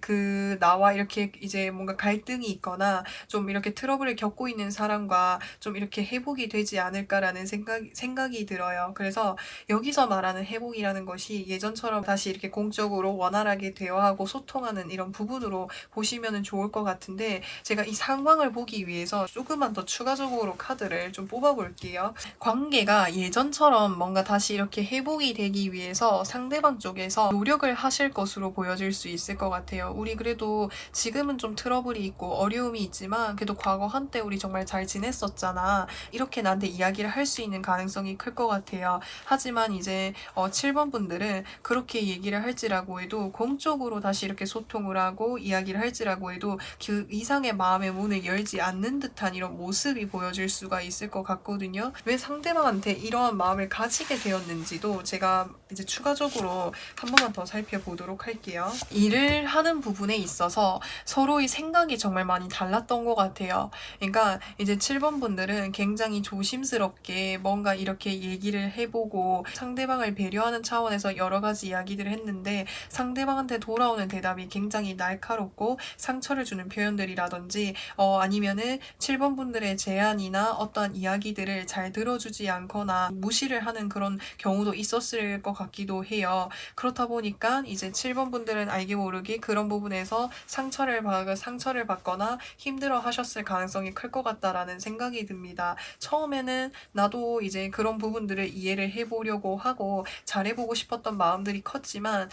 나와 이렇게 이제 뭔가 갈등이 있거나 좀 이렇게 트러블을 겪고 있는 사람과 좀 이렇게 회복이 되지 않을까라는 생각이 들어요. 그래서 여기서 말하는 회복이라는 것이 예전처럼 다시 이렇게 공적으로 원활하게 대화하고 소통하는 이런 부분으로 보시면 좋을 것 같은데, 제가 이 상황을 보기 위해서 조금만 더 추가적으로 카드를 좀 뽑아볼게요. 관계가 예전처럼 뭔가 다시 이렇게 회복이 되기 위해서 상대방 쪽에서 노력을 하실 것으로 보여질 수 있을 것 같아요. 우리 그래도 지금은 좀 트러블이 있고 어려움이 있지만 그래도 과거 한때 우리 정말 잘 지냈었잖아. 이렇게 나한테 이야기를 할 수 있는 가능성이 클 것 같아요. 하지만 이제 7번 분들은 그렇게 얘기를 할지라고 해도 공적으로 다시 이렇게 소통을 하고 이야기를 할지라고 해도 그 이상의 마음의 문을 열지 않는 듯한 이런 모습이 보여질 수가 있을 것 같거든요. 왜 상대방한테 이러한 마음을 가지게 되었는지도 제가 이제 추가적으로 한 번만 더 살펴보도록 할게요. 일을 하는 부분에 있어서 서로의 생각이 정말 많이 달랐던 것 같아요. 그러니까 이제 7번 분들은 굉장히 조심스럽게 뭔가 이렇게 얘기를 해보고 상대방을 배려하는 차원에서 여러 가지 이야기들을 했는데, 상대방한테 돌아오는 대답이 굉장히 날카롭고 상처를 주는 표현들이라든지 아니면은 7번 분들의 제안이나 어떠한 이야기들을 잘 들어주지 않거나 무시를 하는 그런 경우도 있었을 것 같기도 해요. 그렇다 보니까 이제 7번 분들은 알게 모르게 그런 부분에서 상처를 받거나 힘들어 하셨을 가능성이 클 것 같다라는 생각이 듭니다. 처음에는 나도 이제 그런 부분들을 이해를 해보려고 하고 잘해보고 싶었던 마음들이 컸지만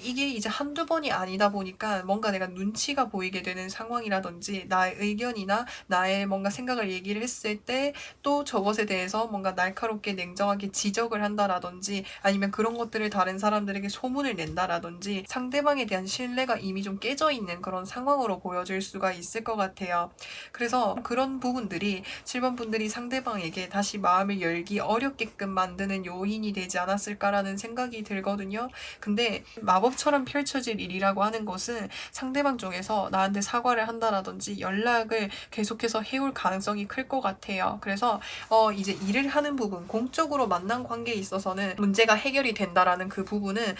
이게 이제 한두 번이 아니다 보니까 뭔가 내가 눈치가 보이게 되는 상황이라든지 나의 의견이나 나의 뭔가 생각을 얘기를 했을 때 또 저것에 대해서 뭔가 날카롭게 냉정하게 지적을 한다라든지 아니면 그런 것들을 다른 사람들에게 소문을 낸다라든지 상대방에 대한 신뢰가 이미 좀 깨져 있는 그런 상황으로 보여질 수가 있을 것 같아요. 그래서 그런 부분들이 7번 분들이 상대방에게 다시 마음을 열기 어렵게끔 만드는 요인이 되지 않았을까라는 생각이 들거든요. 근데 마법처럼 펼쳐질 일이라고 하는 것은 상대방 쪽에서 나한테 사과를 통화를 한다라든지 연락을 계속해서 해올 가능성이 클 것 같아요. 그래서 이제 일을 하는 부분, 공적으로 만난 관계에 있어서는 문제가 해결이 된다라는 그 부분은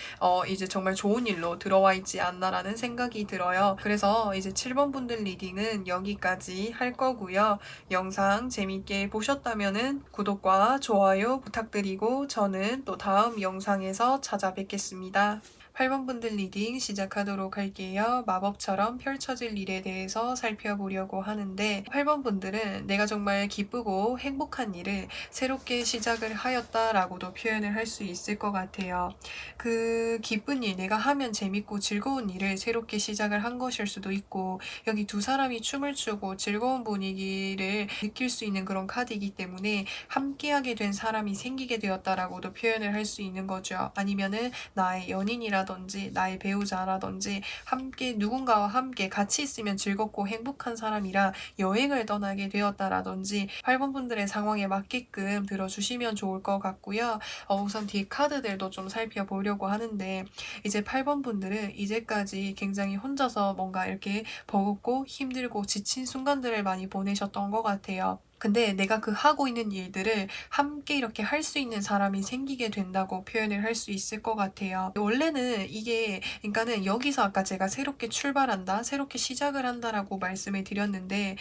이제 정말 좋은 일로 들어와 있지 않나라는 생각이 들어요. 그래서 이제 7번 분들 리딩은 여기까지 할 거고요. 영상 재밌게 보셨다면은 구독과 좋아요 부탁드리고 저는 또 다음 영상에서 찾아뵙겠습니다. 8번 분들 리딩 시작하도록 할게요. 마법처럼 펼쳐질 일에 대해서 살펴보려고 하는데 8번 분들은 내가 정말 기쁘고 행복한 일을 새롭게 시작을 하였다라고도 표현을 할 수 있을 것 같아요. 그 기쁜 일, 내가 하면 재밌고 즐거운 일을 새롭게 시작을 한 것일 수도 있고 여기 두 사람이 춤을 추고 즐거운 분위기를 느낄 수 있는 그런 카드이기 때문에 함께하게 된 사람이 생기게 되었다라고도 표현을 할 수 있는 거죠. 아니면은 나의 연인이라든지 나의 배우자라든지 함께 누군가와 함께 같이 있으면 즐겁고 행복한 사람이라 여행을 떠나게 되었다라든지 8번 분들의 상황에 맞게끔 들어주시면 좋을 것 같고요. 우선 뒤에 카드들도 좀 살펴보려고 하는데 이제 8번 분들은 이제까지 굉장히 혼자서 뭔가 이렇게 버겁고 힘들고 지친 순간들을 많이 보내셨던 것 같아요. 근데 내가 그 하고 있는 일들을 함께 이렇게 할 수 있는 사람이 생기게 된다고 표현을 할 수 있을 것 같아요. 원래는 이게, 그러니까는 여기서 아까 제가 새롭게 출발한다, 새롭게 시작을 한다라고 말씀을 드렸는데,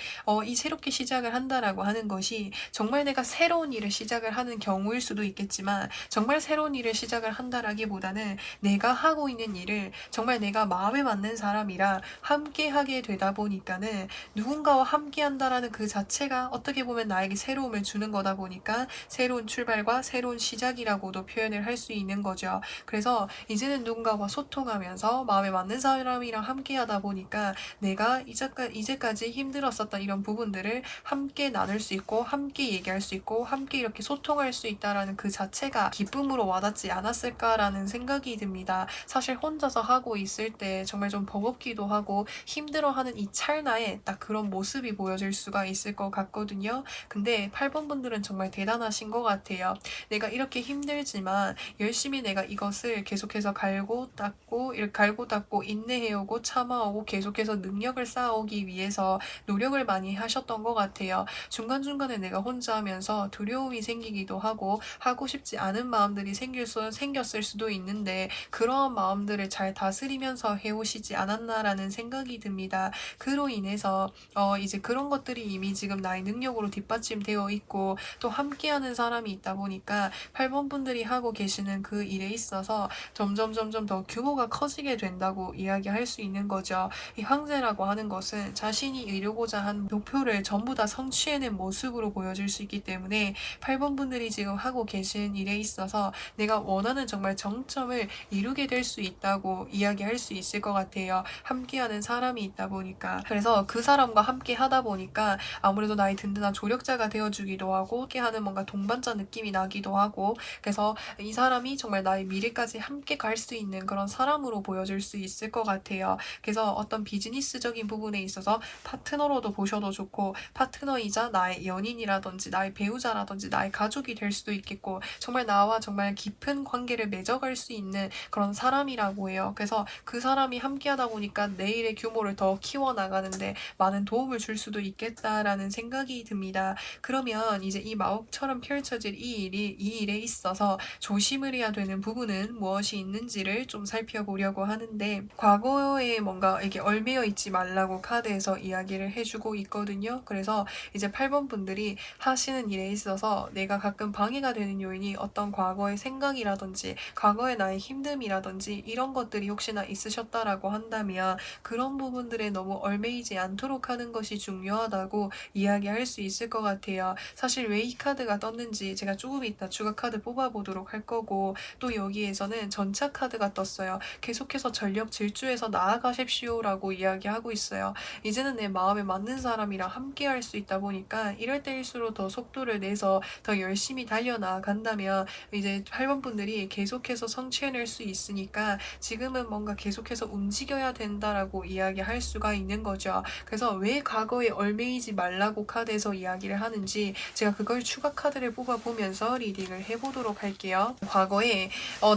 이 새롭게 시작을 한다라고 하는 것이 정말 내가 새로운 일을 시작을 하는 경우일 수도 있겠지만, 정말 새로운 일을 시작을 한다라기보다는 내가 하고 있는 일을 정말 내가 마음에 맞는 사람이라 함께 하게 되다 보니까는 누군가와 함께 한다라는 그 자체가 어떻게 보면 나에게 새로움을 주는 거다 보니까 새로운 출발과 새로운 시작이라고도 표현을 할 수 있는 거죠. 그래서 이제는 누군가와 소통하면서 마음에 맞는 사람이랑 함께 하다 보니까 내가 이제까지 힘들었었던 이런 부분들을 함께 나눌 수 있고 함께 얘기할 수 있고 함께 이렇게 소통할 수 있다라는 그 자체가 기쁨으로 와닿지 않았을까라는 생각이 듭니다. 사실 혼자서 하고 있을 때 정말 좀 버겁기도 하고 힘들어하는 이 찰나에 딱 그런 모습이 보여질 수가 있을 것 같거든요. 근데 8번 분들은 정말 대단하신 것 같아요. 내가 이렇게 힘들지만 열심히 내가 이것을 계속해서 갈고 닦고 인내해오고 참아오고 계속해서 능력을 쌓아오기 위해서 노력을 많이 하셨던 것 같아요. 중간중간에 내가 혼자 하면서 두려움이 생기기도 하고 싶지 않은 마음들이 생겼을 수도 있는데 그러한 마음들을 잘 다스리면서 해오시지 않았나라는 생각이 듭니다. 그로 인해서 이제 그런 것들이 이미 지금 나의 능력으로 뒷받침되어 있고 또 함께하는 사람이 있다 보니까 8번 분들이 하고 계시는 그 일에 있어서 점점 더 규모가 커지게 된다고 이야기할 수 있는 거죠. 이 황제라고 하는 것은 자신이 이루고자 한 목표를 전부 다 성취해낸 모습으로 보여질 수 있기 때문에 8번 분들이 지금 하고 계신 일에 있어서 내가 원하는 정말 정점을 이루게 될 수 있다고 이야기할 수 있을 것 같아요. 함께하는 사람이 있다 보니까. 그래서 그 사람과 함께 하다 보니까 아무래도 나의 든든한 조력자가 되어주기도 하고 함께하는 뭔가 동반자 느낌이 나기도 하고 그래서 이 사람이 정말 나의 미래까지 함께 갈 수 있는 그런 사람으로 보여질 수 있을 것 같아요. 그래서 어떤 비즈니스적인 부분에 있어서 파트너로도 보셔도 좋고 파트너이자 나의 연인이라든지 나의 배우자라든지 나의 가족이 될 수도 있겠고 정말 나와 정말 깊은 관계를 맺어갈 수 있는 그런 사람이라고 해요. 그래서 그 사람이 함께하다 보니까 내일의 규모를 더 키워나가는데 많은 도움을 줄 수도 있겠다라는 생각이 듭니다. 그러면 이제 이 마법처럼 펼쳐질 이 일에 있어서 조심을 해야 되는 부분은 무엇이 있는지를 좀 살펴보려고 하는데 과거에 뭔가 이게 얽매여 있지 말라고 카드에서 이야기를 해주고 있거든요. 그래서 이제 8번 분들이 하시는 일에 있어서 내가 가끔 방해가 되는 요인이 어떤 과거의 생각이라든지 과거의 나의 힘듦이라든지 이런 것들이 혹시나 있으셨다라고 한다면 그런 부분들에 너무 얽매이지 않도록 하는 것이 중요하다고 이야기할 수 있을 것 같아요. 사실 왜 이 카드가 떴는지 제가 조금 이따 추가 카드 뽑아보도록 할 거고 또 여기에서는 전차 카드가 떴어요. 계속해서 전력 질주해서 나아가십시오라고 이야기하고 있어요. 이제는 내 마음에 맞는 사람이랑 함께 할 수 있다 보니까 이럴 때일수록 더 속도를 내서 더 열심히 달려나간다면 이제 8번 분들이 계속해서 성취해낼 수 있으니까 지금은 뭔가 계속해서 움직여야 된다라고 이야기할 수가 있는 거죠. 그래서 왜 과거에 얽매이지 말라고 카드에서 이야기를 하는지 제가 그걸 추가 카드를 뽑아보면서 리딩을 해보도록 할게요. 과거에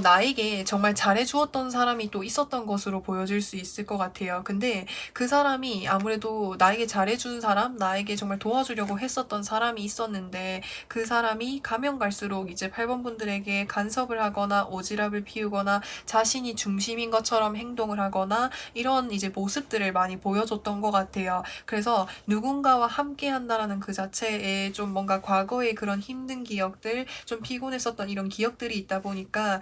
나에게 정말 잘해주었던 사람이 또 있었던 것으로 보여질 수 있을 것 같아요. 근데 그 사람이 아무래도 나에게 잘해준 사람, 나에게 정말 도와주려고 했었던 사람이 있었는데 그 사람이 가면 갈수록 이제 8번 분들에게 간섭을 하거나 오지랖을 피우거나 자신이 중심인 것처럼 행동을 하거나 이런 이제 모습들을 많이 보여줬던 것 같아요. 그래서 누군가와 함께 한다라는 그 자체에 좀 뭔가 과거의 그런 힘든 기억들, 좀 피곤했었던 이런 기억들이 있다 보니까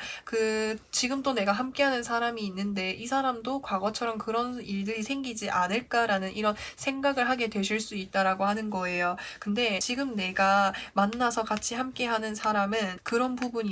지금 또 내가 함께하는 사람이 있는데 이 사람도 과거처럼 그런 일들이 생기지 않을까라는 이런 생각을 하게 되실 수 있다라고 하는 거예요. 근데 지금 내가 만나서 같이 함께하는 사람은 그런 부분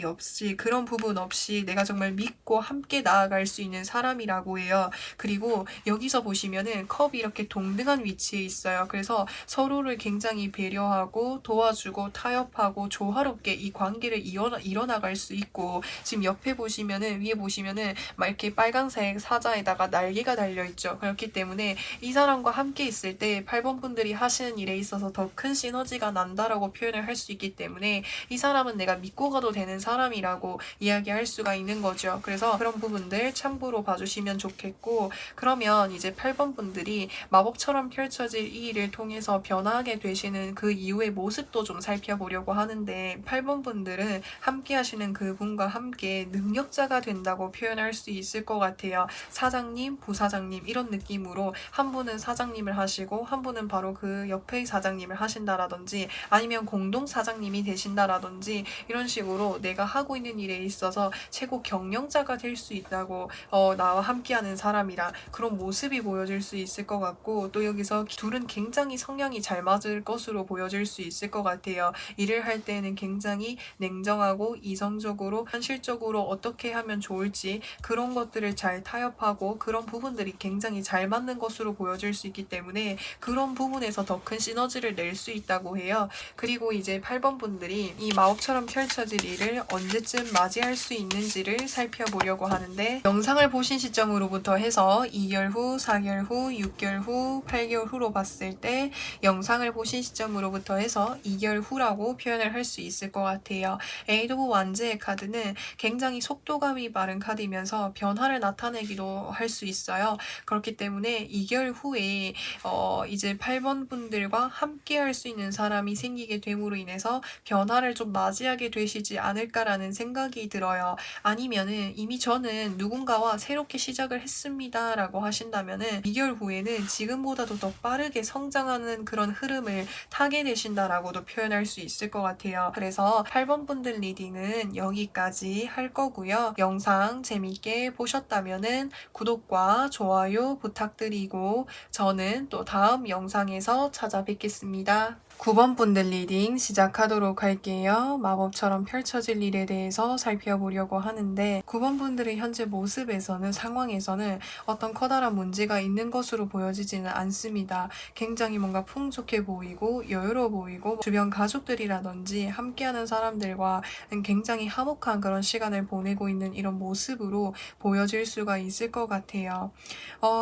없이 내가 정말 믿고 함께 나아갈 수 있는 사람이라고 해요. 그리고 여기서 보시면은 컵이 이렇게 동등한 위치에 있어요. 그래서 서로를 굉장히 배려하고 도와주고 타협하고 조화롭게 이 관계를 이어나갈 수 있고, 지금 옆에 보시면은 위에 보시면은 막 이렇게 빨간색 사자에다가 날개가 달려있죠. 그렇기 때문에 이 사람과 함께 있을 때 8번 분들이 하시는 일에 있어서 더 큰 시너지가 난다라고 표현을 할 수 있기 때문에 이 사람은 내가 믿고 가도 되는 사람이라고 이야기할 수가 있는 거죠. 그래서 그런 부분들 참고로 봐주시면 좋겠고, 그러면 이제 8번 분들이 마법처럼 펼쳐질 이 일을 통해서 변화하게 되시는 그 이후의 모습도 좀 살펴보려고 하는데, 8번 분들은 함께 하시는 그분과 함께 능력자가 된다고 표현할 수 있을 것 같아요. 사장님, 부사장님 이런 느낌으로 한 분은 사장님을 하시고 한 분은 바로 그 옆의 사장님을 하신다라든지 아니면 공동 사장님이 되신다라든지 이런 식으로 내가 하고 있는 일에 있어서 최고 경영자가 될 수 있다고 나와 함께하는 사람이라 그런 모습이 보여질 수 있을 것 같고, 또 여기서 둘은 굉장히 성향이 잘 맞을 것으로 보여질 수 있을 것 같아요. 일을 할 때는 굉장히 냉정하고 이성적으로 현실적으로 어떻게 하면 좋을지 그런 것들을 잘 타협하고 그런 부분들이 굉장히 잘 맞는 것으로 보여질 수 있기 때문에 그런 부분에서 더 큰 시너지를 낼 수 있다고 해요. 그리고 이제 8번 분들이 이 마법처럼 펼쳐질 일을 언제쯤 맞이할 수 있는지를 살펴보려고 하는데, 영상을 보신 시점으로부터 해서 2개월 후, 4개월 후, 6개월 후, 8개월 후로 봤을 때 영상을 보신 시점으로부터 해서 2개월 후라고 표현을 할 수 있을 것 같아요. 에이드 오브 완즈의 카드는 굉장히 속도감이 빠른 카드이면서 변화를 나타내기도 할 수 있어요. 그렇기 때문에 2개월 후에 이제 8번 분들과 함께 할 수 있는 사람이 생기게 됨으로 인해서 변화를 좀 맞이하게 되시지 않을까라는 생각이 들어요. 아니면은 이미 저는 누군가와 새롭게 시작을 했습니다 라고 하신다면은 2개월 후에는 지금보다도 더 빠르게 성장하는 그런 흐름을 타게 되신다라고도 표현할 수 있을 것 같아요. 그래서 8번 분들 리딩은 여기까지 할 거고요. 영상 재밌게 보셨다면은 구독과 좋아요 부탁드리고 저는 또 다음 영상에서 찾아뵙겠습니다. 9번 분들 리딩 시작하도록 할게요. 마법처럼 펼쳐질 일에 대해서 살펴보려고 하는데, 9번 분들의 현재 모습에서는, 상황에서는 어떤 커다란 문제가 있는 것으로 보여지지는 않습니다. 굉장히 뭔가 풍족해 보이고 여유로워 보이고 주변 가족들이라든지 함께하는 사람들과 굉장히 화목한 그런 시간을 보내고 있는 이런 모습으로 보여질 수가 있을 것 같아요.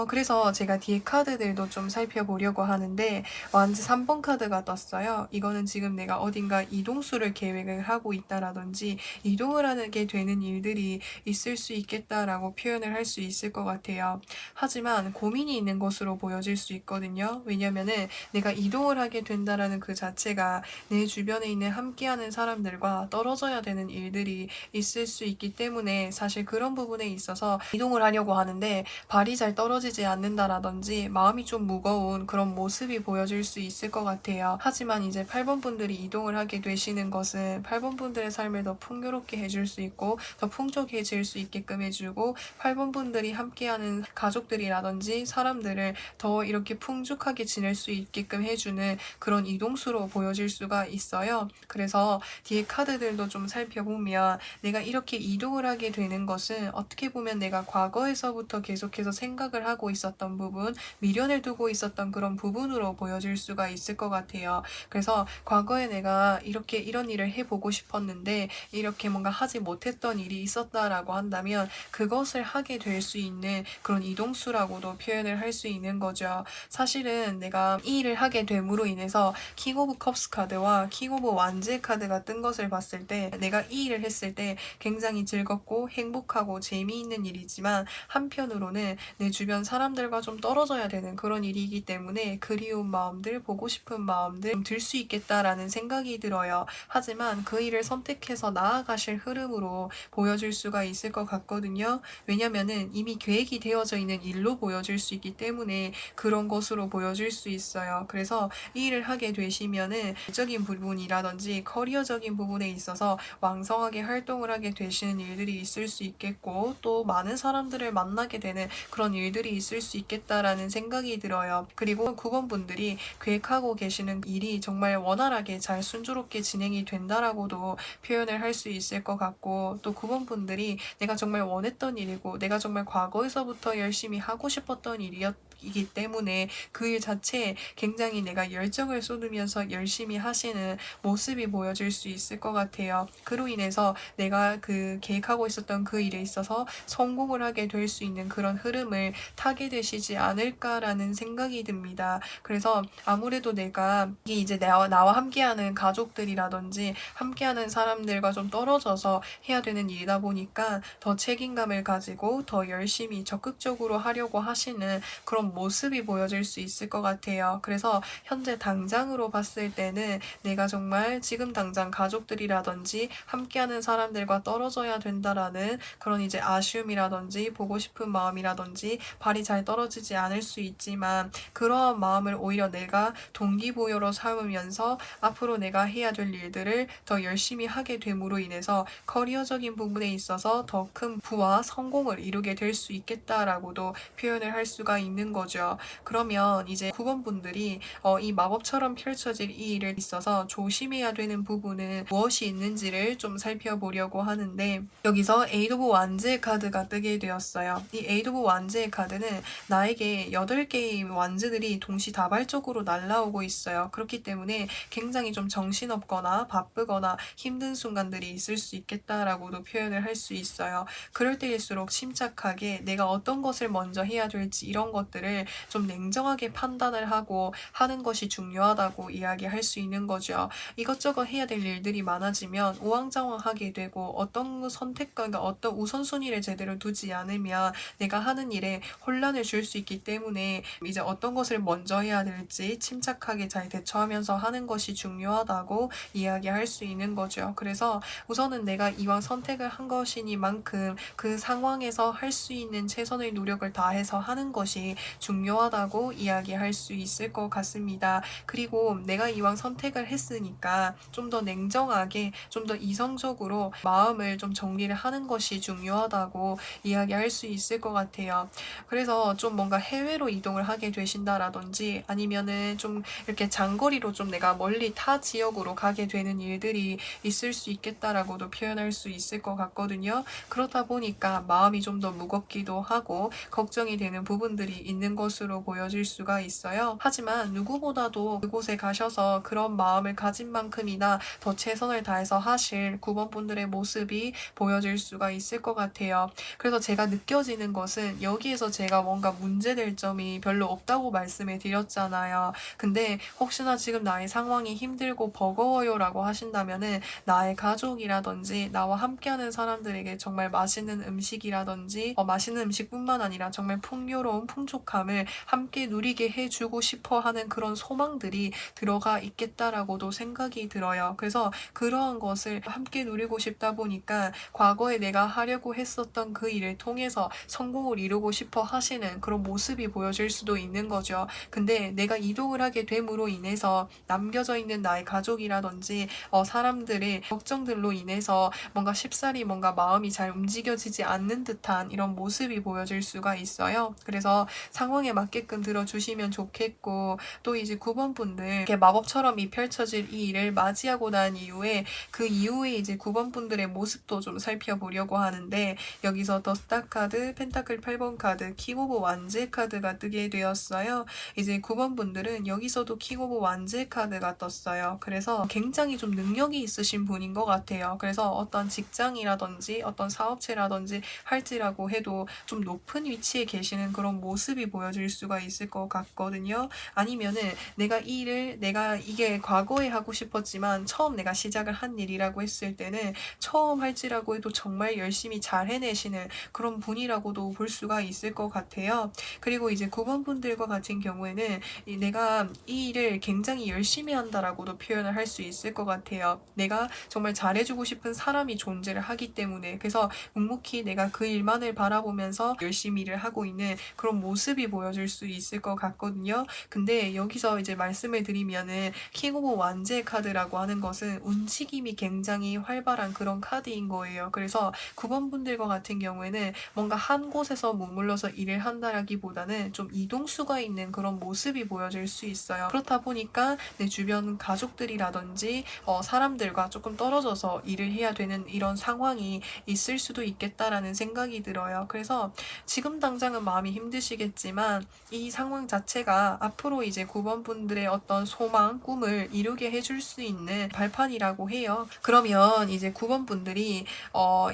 그래서 제가 뒤에 카드들도 좀 살펴보려고 하는데, 완즈 3번 카드가 떴어요. 이거는 지금 내가 어딘가 이동수를 계획을 하고 있다라든지 이동을 하게 되는 일들이 있을 수 있겠다라고 표현을 할 수 있을 것 같아요. 하지만 고민이 있는 것으로 보여질 수 있거든요. 왜냐면은 내가 이동을 하게 된다라는 그 자체가 내 주변에 있는 함께하는 사람들과 떨어져야 되는 일들이 있을 수 있기 때문에 사실 그런 부분에 있어서 이동을 하려고 하는데 발이 잘 떨어지지 않는다라든지 마음이 좀 무거운 그런 모습이 보여질 수 있을 것 같아요. 하지만 이제 8번 분들이 이동을 하게 되시는 것은 8번 분들의 삶을 더 풍요롭게 해줄 수 있고 더 풍족해질 수 있게끔 해주고, 8번 분들이 함께하는 가족들이라든지 사람들을 더 이렇게 풍족하게 지낼 수 있게끔 해주는 그런 이동수로 보여질 수가 있어요. 그래서 뒤에 카드들도 좀 살펴보면 내가 이렇게 이동을 하게 되는 것은 어떻게 보면 내가 과거에서부터 계속해서 생각을 하고 있었던 부분, 미련을 두고 있었던 그런 부분으로 보여질 수가 있을 것 같아요. 그래서 과거에 내가 이렇게 이런 일을 해보고 싶었는데 이렇게 뭔가 하지 못했던 일이 있었다라고 한다면 그것을 하게 될 수 있는 그런 이동수라고도 표현을 할 수 있는 거죠. 사실은 내가 이 일을 하게 됨으로 인해서 킹 오브 컵스 카드와 킹 오브 완즈의 카드가 뜬 것을 봤을 때 내가 이 일을 했을 때 굉장히 즐겁고 행복하고 재미있는 일이지만 한편으로는 내 주변 사람들과 좀 떨어져야 되는 그런 일이기 때문에 그리운 마음들, 보고 싶은 마음들 좀 들 수 있겠다라는 생각이 들어요. 하지만 그 일을 선택해서 나아가실 흐름으로 보여줄 수가 있을 것 같거든요. 왜냐면은 이미 계획이 되어져 있는 일로 보여질 수 있기 때문에 그런 것으로 보여질 수 있어요. 그래서 이 일을 하게 되시면은 적인 부분이라든지 커리어적인 부분에 있어서 왕성하게 활동을 하게 되시는 일들이 있을 수 있겠고 또 많은 사람들을 만나게 되는 그런 일들이 있을 수 있겠다라는 생각이 들어요. 그리고 9번 분들이 계획하고 계시는 일이 정말 원활하게 잘 순조롭게 진행이 된다라고도 표현을 할 수 있을 것 같고 또 9번 분들이 내가 정말 원했던 일이고 내가 정말 과거에서부터 열심히 하고 싶었던 일이기 때문에 그 일 자체에 굉장히 내가 열정을 쏟으면서 열심히 하시는 모습이 보여질 수 있을 것 같아요. 그로 인해서 내가 그 계획하고 있었던 그 일에 있어서 성공을 하게 될 수 있는 그런 흐름을 타게 되시지 않을까라는 생각이 듭니다. 그래서 아무래도 내가 이게 이제 나와 함께하는 가족들이라든지 함께하는 사람들과 좀 떨어져서 해야 되는 일이다 보니까 더 책임감을 가지고 더 열심히 적극적으로 하려고 하시는 그런 모습이 보여질 수 있을 것 같아요. 그래서 현재 당장으로 봤을 때는 내가 정말 지금 당장 가족들이라든지 함께하는 사람들과 떨어져야 된다라는 그런 이제 아쉬움이라든지 보고 싶은 마음이라든지 발이 잘 떨어지지 않을 수 있지만 그러한 마음을 오히려 내가 동기부여로 삼으면서 앞으로 내가 해야 될 일들을 더 열심히 하게 됨으로 인해서 커리어적인 부분에 있어서 더 큰 부와 성공을 이루게 될 수 있겠다라고도 표현을 할 수가 있는 거죠. 그러면 이제 9번 분들이 이 마법처럼 펼쳐질 이 일에 있어서 조심해야 되는 부분은 무엇이 있는지를 좀 살펴보려고 하는데 여기서 에이드 오브 완즈의 카드가 뜨게 되었어요. 이 에이드 오브 완즈의 카드는 나에게 8개의 완즈들이 동시다발적으로 날라오고 있어요. 그렇기 때문에 굉장히 좀 정신없거나 바쁘거나 힘든 순간들이 있을 수 있겠다라고도 표현을 할 수 있어요. 그럴 때일수록 침착하게 내가 어떤 것을 먼저 해야 될지 이런 것들을 좀 냉정하게 판단을 하고 하는 것이 중요하다고 이야기할 수 있는 거죠. 이것저것 해야 될 일들이 많아지면 우왕좌왕하게 되고 어떤 선택과 그러니까 어떤 우선순위를 제대로 두지 않으면 내가 하는 일에 혼란을 줄 수 있기 때문에 이제 어떤 것을 먼저 해야 될지 침착하게 잘 대처하면서 하는 것이 중요하다고 이야기할 수 있는 거죠. 그래서 우선은 내가 이왕 선택을 한 것이니만큼 그 상황에서 할 수 있는 최선의 노력을 다해서 하는 것이 중요하다고 이야기할 수 있을 것 같습니다. 그리고 내가 이왕 선택을 했으니까 좀 더 냉정하게 좀 더 이성적으로 마음을 좀 정리를 하는 것이 중요하다고 이야기할 수 있을 것 같아요. 그래서 좀 뭔가 해외로 이동을 하게 되신다라든지 아니면은 좀 이렇게 장거리로 좀 내가 멀리 타 지역으로 가게 되는 일들이 있을 수 있겠다라고도 표현할 수 있을 것 같거든요. 그렇다 보니까 마음이 좀 더 무겁기도 하고 걱정이 되는 부분들이 있는 것으로 보여질 수가 있어요. 하지만 누구보다도 그곳에 가셔서 그런 마음을 가진 만큼이나 더 최선을 다해서 하실 9번 분들의 모습이 보여질 수가 있을 것 같아요. 그래서 제가 느껴지는 것은 여기에서 제가 뭔가 문제될 점이 별로 없다고 말씀을 드렸잖아요. 근데 혹시나 지금 나의 상황이 힘들고 버거워요 라고 하신다면은 나의 가족이라든지 나와 함께하는 사람들에게 정말 맛있는 음식이라든지 맛있는 음식뿐만 아니라 정말 풍요로운 풍족함을 함께 누리게 해주고 싶어 하는 그런 소망들이 들어가 있겠다라고도 생각이 들어요. 그래서 그러한 것을 함께 누리고 싶다 보니까 과거에 내가 하려고 했었던 그 일을 통해서 성공을 이루고 싶어 하시는 그런 모습이 보여질 수도 있는 거죠. 근데 내가 이동을 하게 됨으로 인해서 남겨져 있는 나의 가족이라든지 사람들의 걱정들로 인해서 뭔가 쉽사리 뭔가 마음이 잘 움직여지지 않는 듯한 이런 모습이 보여질 수가 있어요. 그래서 상황에 맞게끔 들어주시면 좋겠고, 또 이제 9번 분들 이렇게 마법처럼 펼쳐질 이 일을 맞이하고 난 이후에 그 이후에 이제 9번 분들의 모습도 좀 살펴보려고 하는데, 여기서 더 스타 카드, 펜타클 8번 카드, 킹 오브 완즈 카드가 뜨게 되었어요. 이제 9번 분들은 여기서도 킹 오브 완즈 카드가 떴어요. 그래서 굉장히 좀 능력이 있으신 분인 것 같아요. 그래서 어떤 직장이라든지 어떤 사업체라든지 할지라고 해도 좀 높은 위치에 계시는 그런 모습이 보여질 수가 있을 것 같거든요. 아니면은 내가 이게 과거에 하고 싶었지만 처음 내가 시작을 한 일이라고 했을 때는 처음 할지라고 해도 정말 열심히 잘 해내시는 그런 분이라고도 볼 수가 있을 것 같아요. 그리고 이제 9번 분들과 같은 경우에는 내가 이 일을 굉장히 열심히 한다라고도 표현을 할 수 있을 것 같아요. 내가 정말 잘해주고 싶은 사람이 존재를 하기 때문에, 그래서 묵묵히 내가 그 일만을 바라보면서 열심히 일을 하고 있는 그런 모습이 보여질 수 있을 것 같거든요. 근데 여기서 이제 말씀을 드리면은 킹 오브 완제 카드라고 하는 것은 움직임이 굉장히 활발한 그런 카드인 거예요. 그래서 9번 분들과 같은 경우에는 뭔가 한 곳에서 머물러서 일을 한다라기보다는 좀 이동수가 있는 그런 모습이 보여질 수 있어요. 그렇다 보니까 내 주변 가족들이라든지 사람들과 조금 떨어져서 일을 해야 되는 이런 상황이 있을 수도 있겠다라는 생각이 들어요. 그래서 지금 당장은 마음이 힘드시겠지만 이 상황 자체가 앞으로 이제 9번 분들의 어떤 소망, 꿈을 이루게 해줄 수 있는 발판이라고 해요. 그러면 이제 9번 분들이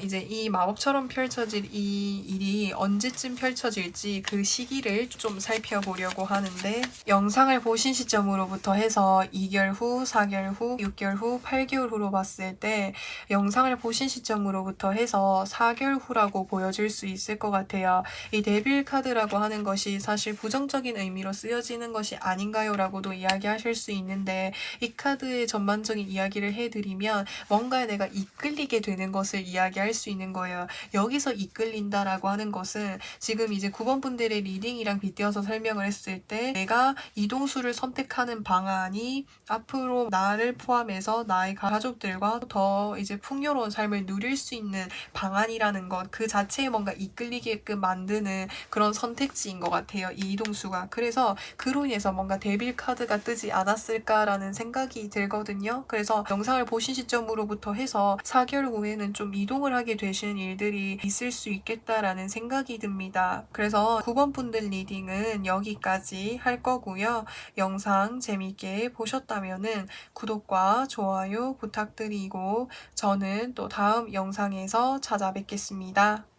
이제 이 마법처럼 펼쳐질 이 일이 언제쯤 펼쳐질지 그 시기를 좀 살펴보려고 하는데, 영상을 보신 시점으로부터 해서 2개월 후, 4개월 후, 6개월 후, 8개월 후로 봤을 때 영상을 보신 시점으로부터 해서 4개월 후라고 보여질 수 있을 것 같아요. 이 데빌 카드라고 하는 것이 사실 부정적인 의미로 쓰여지는 것이 아닌가요? 라고도 이야기하실 수 있는데, 이 카드의 전반적인 이야기를 해드리면 뭔가 내가 이끌리게 되는 것을 이야기할 수 있는 거예요. 여기서 이끌린다라고 하는 것은 지금 이제 9번 분들의 리딩이랑 빗대어서 설명을 했을 때 내가 이동수를 선택하는 방안이 앞으로 나를 포함해서 나의 가족들과 더 이제 풍요로운 삶을 누릴 수 있는 방안이라는 것, 그 자체에 뭔가 이끌리게끔 만드는 그런 선택지인 것 같아요, 이 이동수가. 그래서 그로 인해서 뭔가 데빌 카드가 뜨지 않았을까라는 생각이 들거든요. 그래서 영상을 보신 시점으로부터 해서 4개월 후에는 좀 이동을 하게 되시는 일들이 있을 수 있겠다라는 생각이 듭니다. 그래서 9번 분들 리딩은 여기까지 할 거고요. 영상 재밌게 보셨다면은 구독과 좋아요 부탁드리고 저는 또 다음 영상에서 찾아뵙겠습니다.